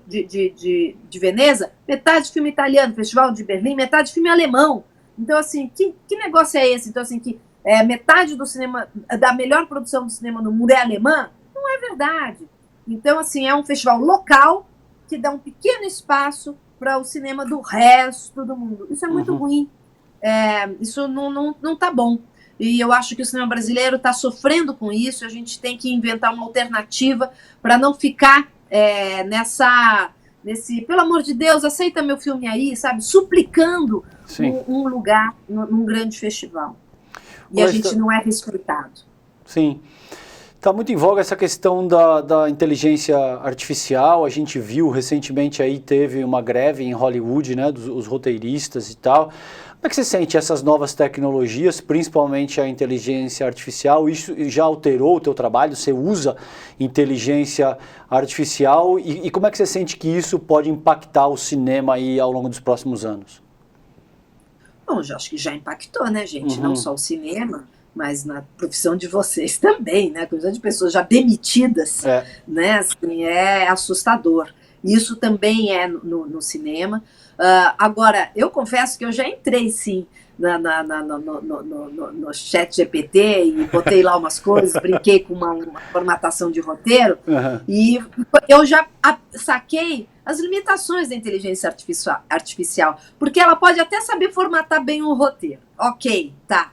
Veneza, metade filme italiano. Festival de Berlim, metade filme alemão. Então, assim, que negócio é esse? Então, assim, que metade do cinema, da melhor produção do cinema no mundo é alemã? Não é verdade. Então, assim, é um festival local que dá um pequeno espaço para o cinema do resto do mundo. Isso é muito ruim. Isso não tá bom. E eu acho que o cinema brasileiro está sofrendo com isso. A gente tem que inventar uma alternativa para não ficar nesse, pelo amor de Deus, aceita meu filme aí, sabe? Suplicando um lugar num grande festival. E a gente não é respeitado. Sim. Está muito em voga essa questão da inteligência artificial. A gente viu recentemente aí, teve uma greve em Hollywood, né, dos roteiristas e tal. Como é que você sente essas novas tecnologias, principalmente a inteligência artificial? Isso já alterou o teu trabalho? Você usa inteligência artificial? E como é que você sente que isso pode impactar o cinema aí ao longo dos próximos anos? Bom, eu acho que já impactou, né, gente? Não só o cinema, mas na profissão de vocês também, né? A quantidade de pessoas já demitidas, né? Assim, é assustador. Isso também é no cinema. Agora, eu confesso que eu já entrei, sim, no chat GPT e botei lá umas coisas, brinquei com uma formatação de roteiro, e eu já saquei as limitações da inteligência artificial, porque ela pode até saber formatar bem um roteiro, ok, tá,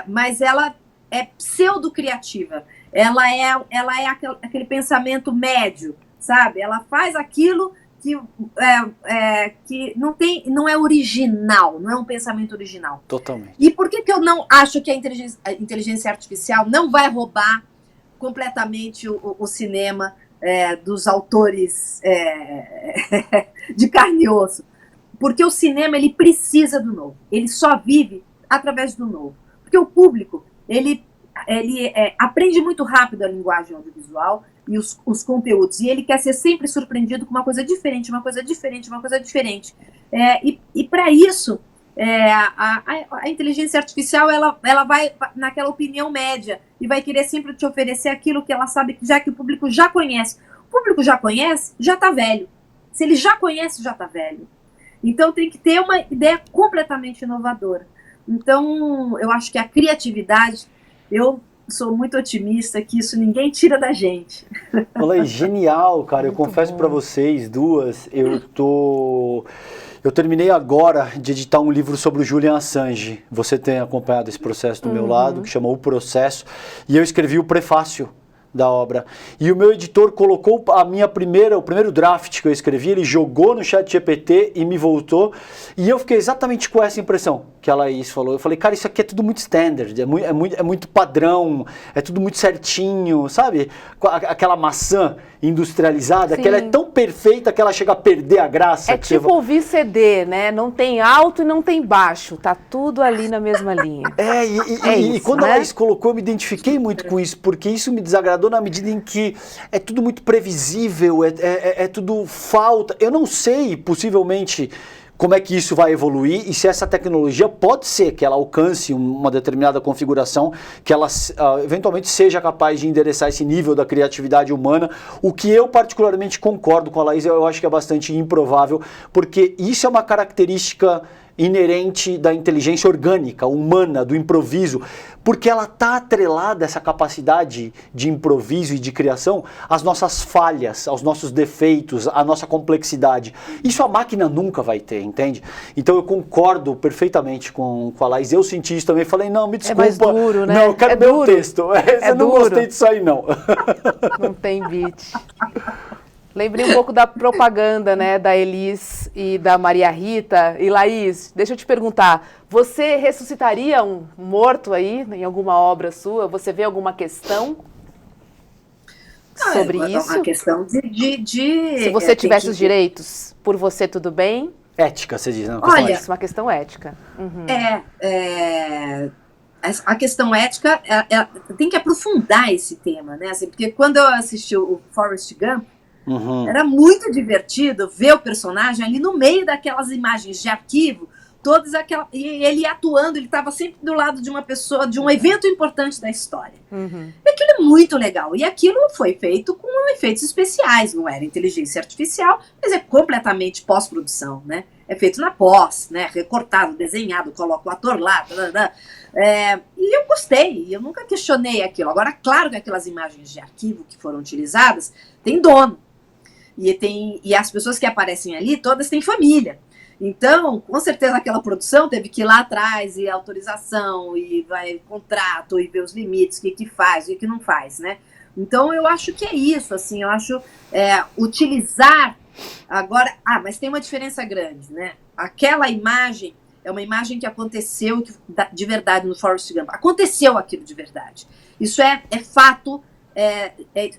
mas ela é pseudo-criativa, ela é aquele pensamento médio, sabe? Ela faz aquilo que não é original, não é um pensamento original. Totalmente. E por que eu não acho que a inteligência artificial não vai roubar completamente o cinema dos autores de carne e osso? Porque o cinema, ele precisa do novo. Ele só vive através do novo. Porque o público, ele aprende muito rápido a linguagem audiovisual e os conteúdos, e ele quer ser sempre surpreendido com uma coisa diferente, uma coisa diferente, uma coisa diferente. E para isso, a inteligência artificial, ela vai naquela opinião média e vai querer sempre te oferecer aquilo que ela sabe que já que o público já conhece. O público já conhece, já está velho. Se ele já conhece, já está velho. Então tem que ter uma ideia completamente inovadora. Então, eu acho que a criatividade, eu sou muito otimista que isso ninguém tira da gente. Olha, genial, cara. Eu confesso para vocês duas, eu terminei agora de editar um livro sobre o Julian Assange. Você tem acompanhado esse processo do meu lado, que chama O Processo, e eu escrevi o prefácio da obra. E o meu editor colocou o primeiro draft que eu escrevi, ele jogou no chat GPT e me voltou, e eu fiquei exatamente com essa impressão que a Laís falou. Eu falei, cara, isso aqui é tudo muito standard, é muito padrão, é tudo muito certinho, sabe? Aquela maçã industrializada, que ela é tão perfeita que ela chega a perder a graça. É tipo ouvir CD, né? Não tem alto e não tem baixo, tá tudo ali na mesma linha. E quando a Laís colocou, eu me identifiquei muito com isso, porque isso me desagradou na medida em que é tudo muito previsível, é tudo falta. Eu não sei, possivelmente, como é que isso vai evoluir e se essa tecnologia pode ser que ela alcance uma determinada configuração, que ela eventualmente seja capaz de endereçar esse nível da criatividade humana, o que eu particularmente concordo com a Laís, eu acho que é bastante improvável, porque isso é uma característica inerente da inteligência orgânica, humana, do improviso, porque ela está atrelada, essa capacidade de improviso e de criação, às nossas falhas, aos nossos defeitos, à nossa complexidade. Isso a máquina nunca vai ter, entende? Então eu concordo perfeitamente com a Laís, eu senti isso também, falei, não, me desculpa, mais duro, né? Não, eu quero ver o texto, eu não gostei disso aí não. Não tem beat. Lembrei um pouco da propaganda, né, da Elis e da Maria Rita. E Laís, deixa eu te perguntar, você ressuscitaria um morto aí, em alguma obra sua? Você vê alguma questão sobre isso? Uma questão de Se você tivesse os direitos, por você tudo bem? Ética, você diz, não? Olha, uma questão ética. a questão ética, tem que aprofundar esse tema, né? Assim, porque quando eu assisti o Forrest Gump, era muito divertido ver o personagem ali no meio daquelas imagens de arquivo, todas aquelas, e ele atuando, ele estava sempre do lado de uma pessoa, de um evento importante da história. E aquilo é muito legal. E aquilo foi feito com efeitos especiais, não era inteligência artificial, mas é completamente pós-produção, né? É feito na pós, né? Recortado, desenhado, coloca o ator lá, e eu gostei, eu nunca questionei aquilo. Agora, claro que aquelas imagens de arquivo que foram utilizadas têm dono. E as pessoas que aparecem ali, todas têm família. Então, com certeza aquela produção teve que ir lá atrás, e autorização, e contrato, e ver os limites, o que faz, o que não faz, né? Então, eu acho que é isso, assim, eu acho utilizar agora... mas tem uma diferença grande, né? Aquela imagem é uma imagem que aconteceu de verdade no Forrest Gump. Aconteceu aquilo de verdade. Isso é fato, é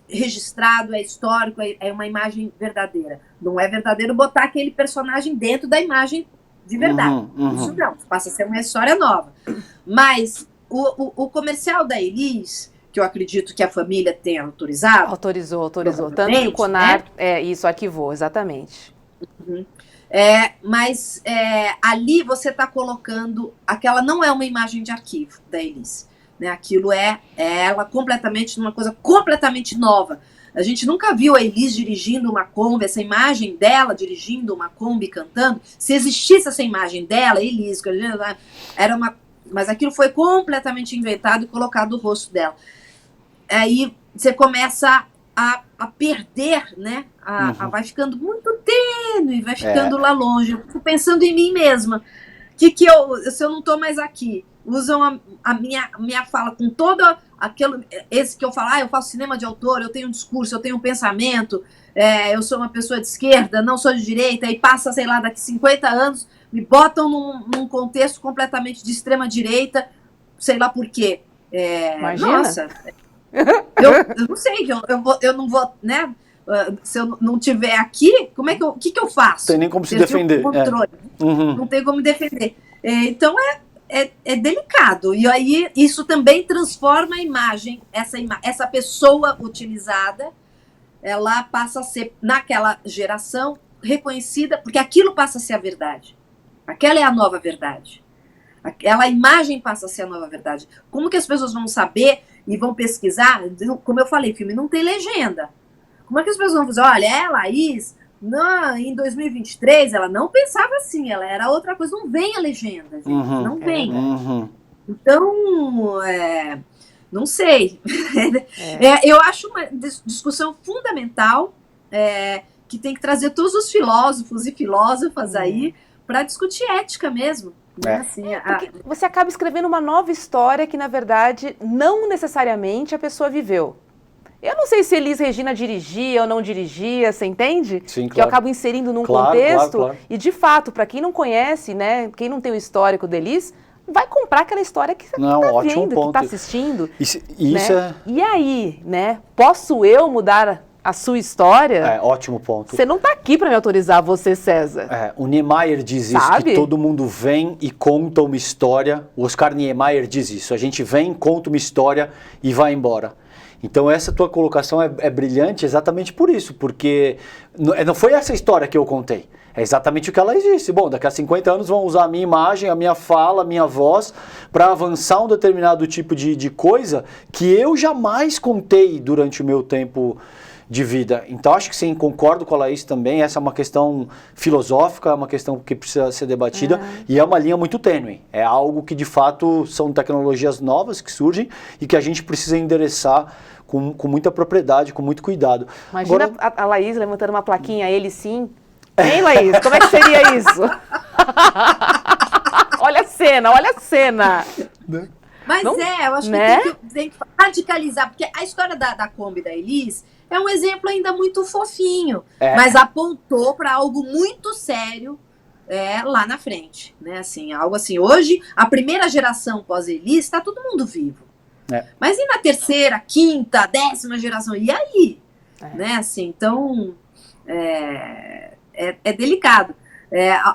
registrado, é histórico, é uma imagem verdadeira. Não é verdadeiro botar aquele personagem dentro da imagem de verdade. Isso não, passa a ser uma história nova. Mas o comercial da Elis, que eu acredito que a família tenha autorizado... Autorizou. Tanto que o CONAR, isso, arquivou, exatamente. Mas ali você está colocando... Aquela não é uma imagem de arquivo da Elis. Né? Aquilo é ela completamente, uma coisa completamente nova. A gente nunca viu a Elis dirigindo uma Kombi, essa imagem dela dirigindo uma Kombi cantando. Se existisse essa imagem dela, Elis, mas aquilo foi completamente inventado e colocado o rosto dela. Aí você começa a perder, né? Vai ficando muito tênue, vai ficando lá longe. Eu fico pensando em mim mesma. Se eu não estou mais aqui, usam a minha fala com todo aquilo, esse que eu falo, eu faço cinema de autor, eu tenho um discurso, eu tenho um pensamento, eu sou uma pessoa de esquerda, não sou de direita, e passa, sei lá, daqui 50 anos, me botam num contexto completamente de extrema direita, sei lá por quê. Imagina. Nossa, eu não sei, eu não vou, né? Se eu não estiver aqui, o que eu faço? Tem nem como se defender. Não tem como me defender. Então é delicado. E aí isso também transforma a imagem, essa pessoa utilizada, ela passa a ser, naquela geração, reconhecida, porque aquilo passa a ser a verdade. Aquela é a nova verdade. Aquela imagem passa a ser a nova verdade. Como que as pessoas vão saber e vão pesquisar? Como eu falei, filme não tem legenda. Como é que as pessoas vão dizer, olha, Laís, em 2023, ela não pensava assim, ela era outra coisa. Não vem a legenda, gente, não vem. Então, não sei. Eu acho uma discussão fundamental, que tem que trazer todos os filósofos e filósofas aí para discutir ética mesmo. Assim, você acaba escrevendo uma nova história que, na verdade, não necessariamente a pessoa viveu. Eu não sei se Elis Regina dirigia ou não dirigia, você entende? Sim, claro. Que eu acabo inserindo num contexto. Claro. E, de fato, para quem não conhece, né, quem não tem o histórico da Elis, vai comprar aquela história que você está vendo, que está assistindo. Isso né? E aí, né, posso eu mudar a sua história? Ótimo ponto. Você não está aqui para me autorizar, você, César. O Niemeyer diz isso, que todo mundo vem e conta uma história. O Oscar Niemeyer diz isso. A gente vem, conta uma história e vai embora. Então essa tua colocação é brilhante exatamente por isso, porque não foi essa história que eu contei, é exatamente o que ela disse. Bom, daqui a 50 anos vão usar a minha imagem, a minha fala, a minha voz para avançar um determinado tipo de coisa que eu jamais contei durante o meu tempo de vida. Então acho que sim, concordo com a Laís também, essa é uma questão filosófica, é uma questão que precisa ser debatida e é uma linha muito tênue, é algo que de fato são tecnologias novas que surgem e que a gente precisa endereçar com muita propriedade, com muito cuidado. Imagina a Laís levantando uma plaquinha, ele sim. Hein, Laís? Como é que seria isso? Olha a cena. Mas eu acho que tem que radicalizar, porque a história da Kombi da Elis é um exemplo ainda muito fofinho, mas apontou para algo muito sério lá na frente, né? Assim, algo assim. Hoje, a primeira geração pós-Elis, está todo mundo vivo. Mas e na terceira, quinta, 10ª geração? E aí? Né? Assim, então, é delicado.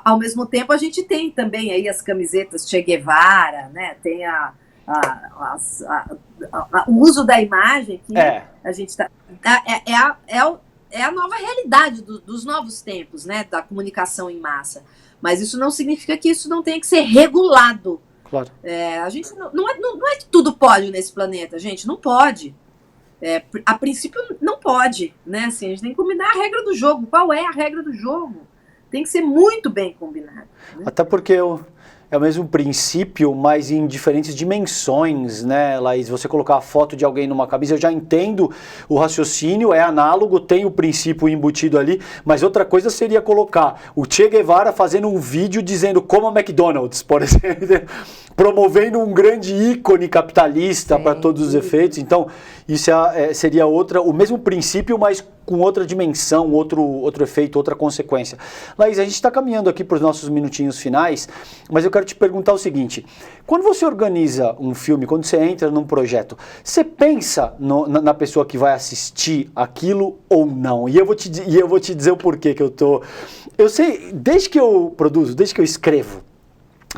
Ao mesmo tempo, a gente tem também aí as camisetas Che Guevara, né? Tem o uso da imagem que a gente está... É a nova realidade dos novos tempos, né, da comunicação em massa. Mas isso não significa que isso não tenha que ser regulado. Claro. A gente não é que tudo pode nesse planeta, gente, não pode. A princípio não pode, né? Assim, a gente tem que combinar a regra do jogo. Qual é a regra do jogo? Tem que ser muito bem combinado. Né? Até porque é o mesmo princípio, mas em diferentes dimensões, né, Laís? Você colocar a foto de alguém numa camisa, eu já entendo o raciocínio, é análogo, tem o princípio embutido ali, mas outra coisa seria colocar o Che Guevara fazendo um vídeo dizendo como a McDonald's, por exemplo, promovendo um grande ícone capitalista para todos os efeitos. Então, isso seria o mesmo princípio, mas com outra dimensão, outro efeito, outra consequência. Laís, a gente está caminhando aqui para os nossos minutinhos finais, mas eu quero te perguntar o seguinte: quando você organiza um filme, quando você entra num projeto, você pensa na pessoa que vai assistir aquilo ou não? E eu vou te dizer o porquê que eu sei, desde que eu produzo, desde que eu escrevo,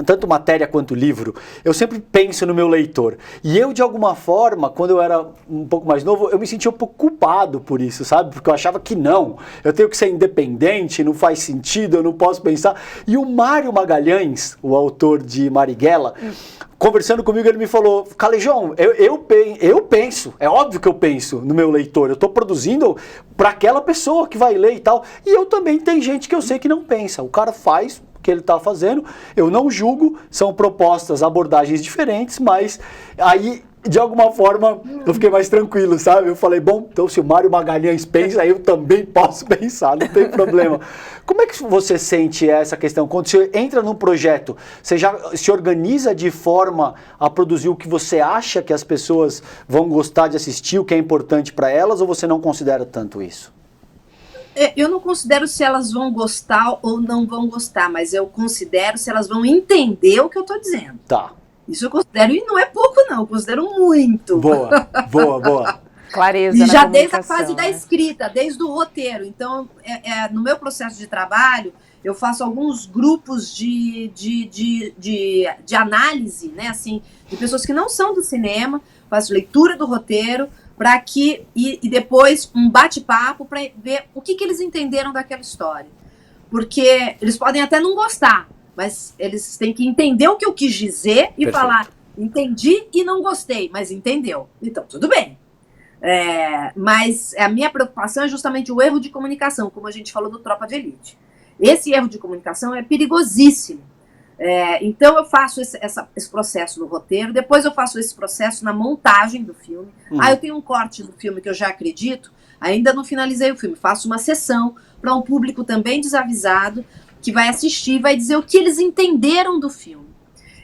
tanto matéria quanto livro, eu sempre penso no meu leitor. E eu, de alguma forma, quando eu era um pouco mais novo, eu me sentia um pouco culpado por isso, sabe? Porque eu achava que não, eu tenho que ser independente, não faz sentido, eu não posso pensar. E o Mário Magalhães, o autor de Marighella, conversando comigo, ele me falou: Calejão, eu penso, é óbvio que eu penso no meu leitor, eu estou produzindo para aquela pessoa que vai ler e tal. E eu também, tem gente que eu sei que não pensa, o cara faz que ele está fazendo, eu não julgo, são propostas, abordagens diferentes, mas aí, de alguma forma, eu fiquei mais tranquilo, sabe? Eu falei, bom, então se o Mário Magalhães pensa, eu também posso pensar, não tem problema. Como é que você sente essa questão? Quando você entra num projeto, você já se organiza de forma a produzir o que você acha que as pessoas vão gostar de assistir, o que é importante para elas, ou você não considera tanto isso? Eu não considero se elas vão gostar ou não vão gostar, mas eu considero se elas vão entender o que eu estou dizendo. Tá. Isso eu considero, e não é pouco não, eu considero muito. Boa. Clareza e na já desde a fase né? da escrita, desde o roteiro. Então, no meu processo de trabalho, eu faço alguns grupos de análise, né, assim, de pessoas que não são do cinema, faço leitura do roteiro, para que e depois um bate-papo para ver o que eles entenderam daquela história. Porque eles podem até não gostar, mas eles têm que entender o que eu quis dizer e falar, entendi e não gostei, mas entendeu. Então, tudo bem. Mas a minha preocupação é justamente o erro de comunicação, como a gente falou do Tropa de Elite. Esse erro de comunicação é perigosíssimo. Então eu faço esse processo no roteiro, depois eu faço esse processo na montagem do filme. Eu tenho um corte do filme que eu já acredito, ainda não finalizei o filme, faço uma sessão para um público também desavisado, que vai assistir e vai dizer o que eles entenderam do filme.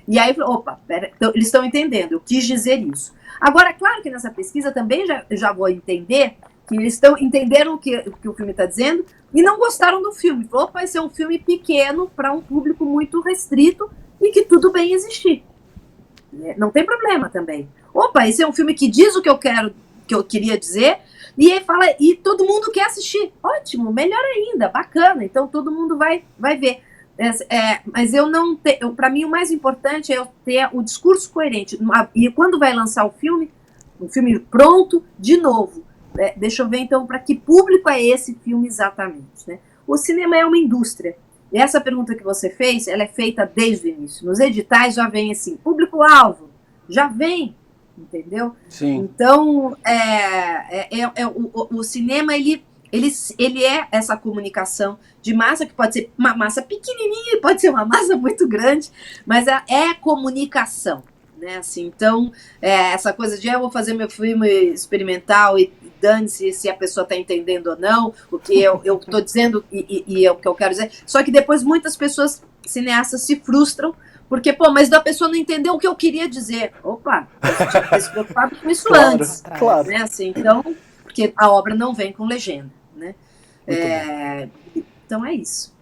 E aí, então, eles estão entendendo, eu quis dizer isso. Agora, claro que nessa pesquisa também já vou entender que eles entenderam o que o filme está dizendo e não gostaram do filme. Vai ser um filme pequeno para um público muito restrito e que tudo bem existir. Não tem problema também. Esse é um filme que diz o que eu queria dizer e todo mundo quer assistir. Ótimo, melhor ainda, bacana. Então todo mundo vai ver. Mas eu não tenho. Para mim, o mais importante é eu ter o discurso coerente. E quando vai lançar o filme pronto, de novo. Deixa eu ver, então, para que público é esse filme exatamente, né? O cinema é uma indústria. E essa pergunta que você fez, ela é feita desde o início. Nos editais já vem assim, público-alvo, já vem, entendeu? Sim. Então, o cinema, ele é essa comunicação de massa, que pode ser uma massa pequenininha, pode ser uma massa muito grande, mas é comunicação. Né, assim, então, essa coisa de eu vou fazer meu filme experimental e dane-se se a pessoa está entendendo ou não, o que eu estou dizendo e o que eu quero dizer. Só que depois muitas pessoas, cineastas, se frustram porque, mas a pessoa não entendeu o que eu queria dizer. Eu tinha que ter se preocupado com isso antes. Claro. Né, assim, então, porque a obra não vem com legenda. Né? Então é isso.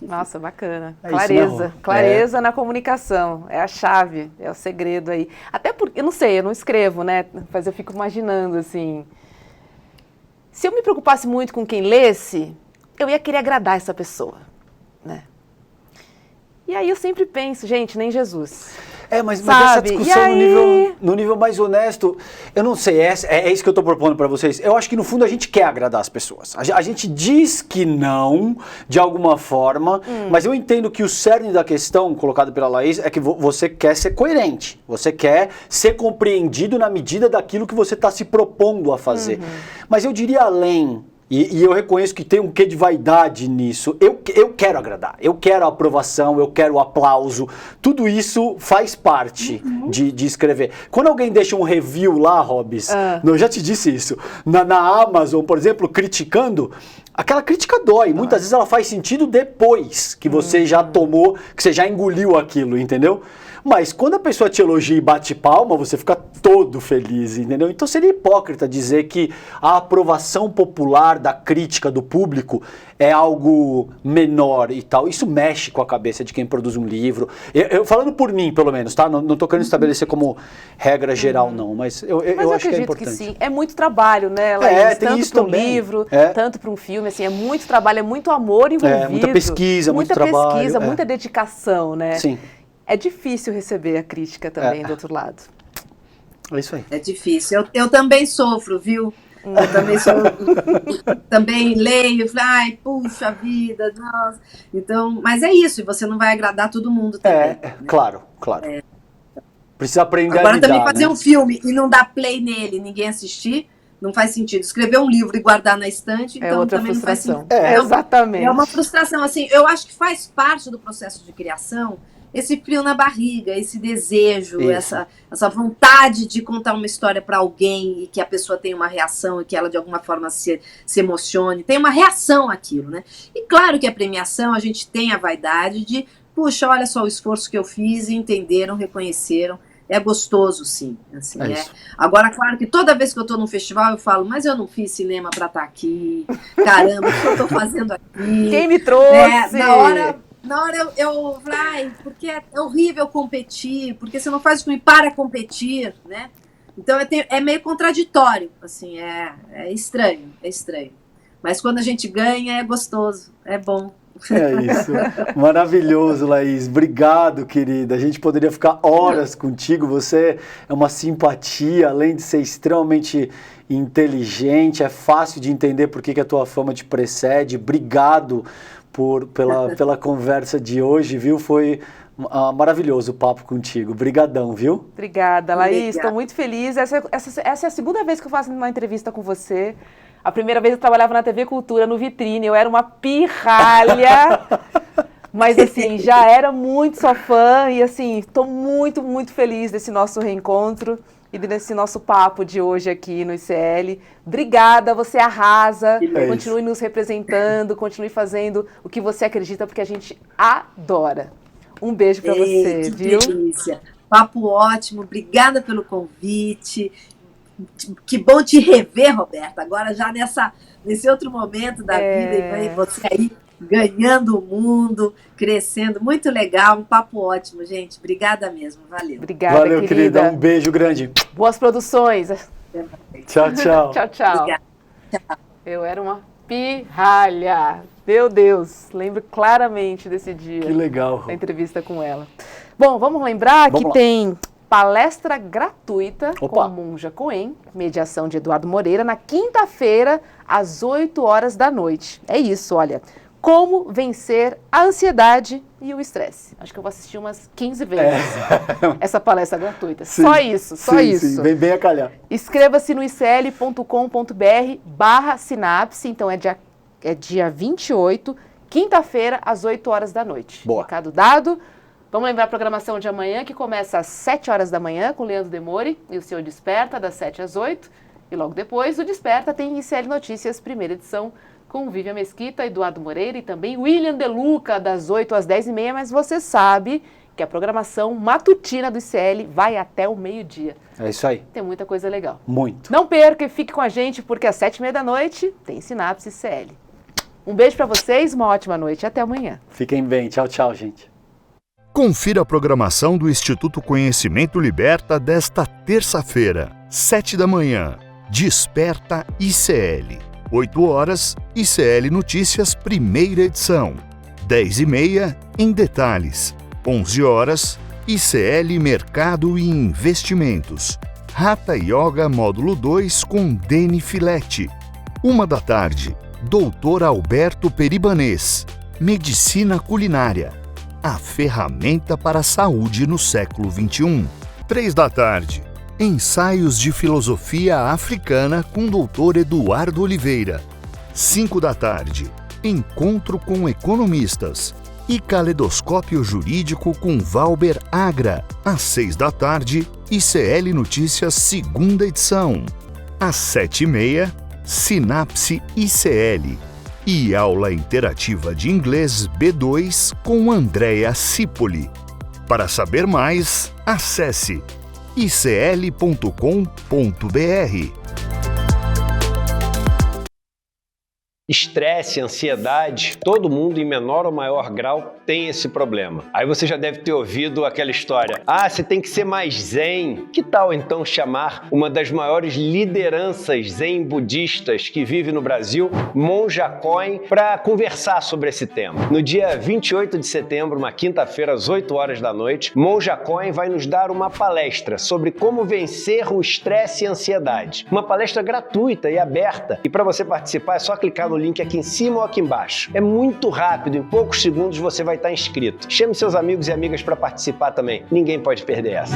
Nossa, bacana. Clareza. Clareza na comunicação. É a chave, é o segredo aí. Até porque, eu não sei, eu não escrevo, né? Mas eu fico imaginando, assim... Se eu me preocupasse muito com quem lesse, eu ia querer agradar essa pessoa, né? E aí eu sempre penso, gente, nem Jesus. Mas essa discussão no nível mais honesto, eu não sei, é isso que eu tô propondo para vocês. Eu acho que no fundo a gente quer agradar as pessoas. A gente diz que não, de alguma forma, mas eu entendo que o cerne da questão, colocado pela Laís, é que você quer ser coerente. Você quer ser compreendido na medida daquilo que você está se propondo a fazer. Mas eu diria além. E eu reconheço que tem um quê de vaidade nisso. Eu quero agradar, eu quero a aprovação, eu quero o aplauso. Tudo isso faz parte de escrever. Quando alguém deixa um review lá, Robs, eu já te disse isso, na Amazon, por exemplo, criticando, aquela crítica dói. Muitas vezes ela faz sentido depois que você já tomou, que você já engoliu aquilo, entendeu? Mas quando a pessoa te elogia e bate palma, você fica todo feliz, entendeu? Então seria hipócrita dizer que a aprovação popular da crítica do público é algo menor e tal. Isso mexe com a cabeça de quem produz um livro. Eu falando por mim, pelo menos, tá? Não tô querendo estabelecer como regra geral, não. Mas eu acho que é importante. Que sim. É muito trabalho, né, Laís? Tem tanto para um livro, tanto para um filme. Assim, é muito trabalho, é muito amor envolvido. Muita pesquisa, muito trabalho. Muita pesquisa, muita dedicação, né? Sim. É difícil receber a crítica também do outro lado. É isso aí. É difícil. Eu também sofro, viu? Eu também sofro. Também leio, ai, puxa vida, nossa. Então, mas é isso, e você não vai agradar todo mundo também. Né? Claro. Precisa aprender Agora a lidar, também fazer né? um filme e não dar play nele e ninguém assistir, não faz sentido. Escrever um livro e guardar na estante, então outra também frustração. não faz sentido. Exatamente. É uma frustração, assim, eu acho que faz parte do processo de criação esse frio na barriga, esse desejo, essa vontade de contar uma história para alguém e que a pessoa tenha uma reação e que ela de alguma forma se emocione, tem uma reação àquilo, né? E claro que a premiação, a gente tem a vaidade de, puxa, olha só o esforço que eu fiz e entenderam, reconheceram. É gostoso, sim. Assim, Agora, claro que toda vez que eu estou num festival, eu falo, mas eu não fiz cinema para estar aqui. Caramba, o que eu estou fazendo aqui? Quem me trouxe? Na hora eu falo, porque é horrível competir, porque você não faz o filme para competir, né? Então é meio contraditório, assim, é estranho. Mas quando a gente ganha, é gostoso, é bom. É isso. Maravilhoso, Laís. Obrigado, querida. A gente poderia ficar horas contigo. Você é uma simpatia, além de ser extremamente inteligente, é fácil de entender por que a tua fama te precede. Obrigado pela conversa de hoje, viu? Foi maravilhoso o papo contigo. Obrigadão, viu? Obrigada, Laís. Estou muito feliz. Essa é a segunda vez que eu faço uma entrevista com você. A primeira vez eu trabalhava na TV Cultura, no Vitrine. Eu era uma pirralha, mas assim, já era muito sua fã. E assim, estou muito, muito feliz desse nosso reencontro e desse nosso papo de hoje aqui no ICL. Obrigada, você arrasa. Continue nos representando, continue fazendo o que você acredita, porque a gente adora. Um beijo para você, viu? Delícia. Papo ótimo, obrigada pelo convite. Que bom te rever, Roberta. Agora já nesse outro momento da vida, e você aí ganhando o mundo, crescendo, muito legal, um papo ótimo, gente. Obrigada mesmo, valeu. Obrigada, valeu, querida. Um beijo grande. Boas produções. Tchau, tchau. Tchau, tchau. Obrigada. Tchau. Eu era uma pirralha. Meu Deus, lembro claramente desse dia. Que legal. Da entrevista com ela. Bom, vamos lembrar que tem palestra gratuita com Monja Coen, mediação de Eduardo Moreira, na quinta-feira, às 8 horas da noite. É isso, olha. Como vencer a ansiedade e o estresse. Acho que eu vou assistir umas 15 vezes essa palestra gratuita. Sim, só isso, só isso. Sim, vem bem a calhar. Inscreva-se no icl.com.br/sinapse, então é dia 28, quinta-feira, às 8 horas da noite. Boa. Recado dado. Vamos lembrar a programação de amanhã, que começa às 7 horas da manhã, com Leandro Demore e o seu Desperta, das 7 às 8. E logo depois, o Desperta tem ICL Notícias, primeira edição, com Vivian Mesquita, Eduardo Moreira e também William De Luca, das 8 às 10h30, mas você sabe que a programação matutina do ICL vai até o meio-dia. É isso aí. Tem muita coisa legal. Muito. Não perca e fique com a gente, porque às 7h30 da noite tem Sinapse ICL. Um beijo para vocês, uma ótima noite e até amanhã. Fiquem bem. Tchau, tchau, gente. Confira a programação do Instituto Conhecimento Liberta desta terça-feira, 7 da manhã. Desperta ICL. 8 horas, ICL Notícias, primeira edição. 10h30, Em Detalhes. 11 horas, ICL Mercado e Investimentos. Hatha Yoga Módulo 2 com Deni Filete. 13h, Dr. Alberto Peribanês. Medicina Culinária. A ferramenta para a saúde no século XXI. 15h, Ensaios de Filosofia Africana com Dr. Eduardo Oliveira. 17h, Encontro com Economistas. E Caleidoscópio Jurídico com Valber Agra. Às 18h, ICL Notícias, segunda edição. Às 19h30, Sinapse ICL. E aula interativa de inglês B2 com Andréa Cipoli. Para saber mais, acesse icl.com.br. Estresse, ansiedade, todo mundo em menor ou maior grau tem esse problema. Aí você já deve ter ouvido aquela história: ah, você tem que ser mais zen. Que tal então chamar uma das maiores lideranças zen budistas que vive no Brasil, Monja Coen, para conversar sobre esse tema? No dia 28 de setembro, uma quinta-feira, às 8h da noite, Monja Coen vai nos dar uma palestra sobre como vencer o estresse e a ansiedade. Uma palestra gratuita e aberta. E para você participar é só clicar no link aqui em cima ou aqui embaixo. É muito rápido, em poucos segundos você vai estar inscrito. Chame seus amigos e amigas para participar também. Ninguém pode perder essa.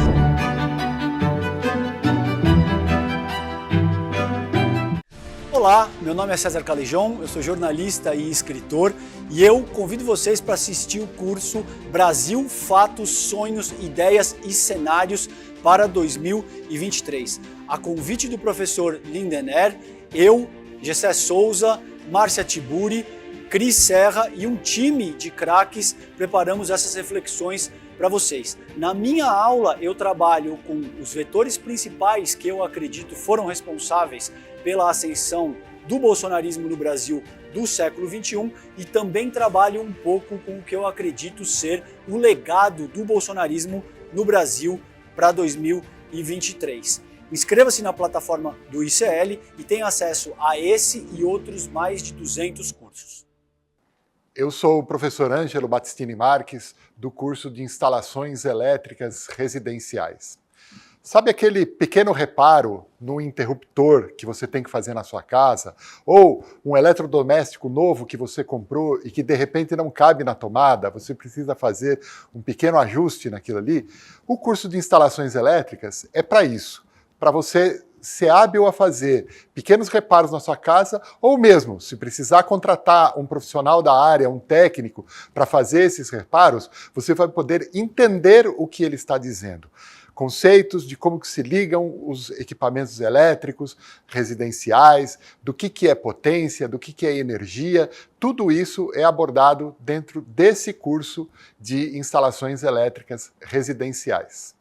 Olá, meu nome é César Calejon, eu sou jornalista e escritor e eu convido vocês para assistir o curso Brasil, Fatos, Sonhos, Ideias e Cenários para 2023. A convite do professor Lindener, eu, Gessé Souza, Márcia Tiburi, Cris Serra e um time de craques preparamos essas reflexões para vocês. Na minha aula eu trabalho com os vetores principais que eu acredito foram responsáveis pela ascensão do bolsonarismo no Brasil do século XXI e também trabalho um pouco com o que eu acredito ser o legado do bolsonarismo no Brasil para 2023. Inscreva-se na plataforma do ICL e tenha acesso a esse e outros mais de 200 cursos. Eu sou o professor Ângelo Battistini Marques, do curso de Instalações Elétricas Residenciais. Sabe aquele pequeno reparo no interruptor que você tem que fazer na sua casa? Ou um eletrodoméstico novo que você comprou e que de repente não cabe na tomada, você precisa fazer um pequeno ajuste naquilo ali? O curso de Instalações Elétricas é para isso. Para você ser hábil a fazer pequenos reparos na sua casa, ou mesmo, se precisar contratar um profissional da área, um técnico, para fazer esses reparos, você vai poder entender o que ele está dizendo. Conceitos de como que se ligam os equipamentos elétricos, residenciais, do que é potência, do que é energia, tudo isso é abordado dentro desse curso de instalações elétricas residenciais.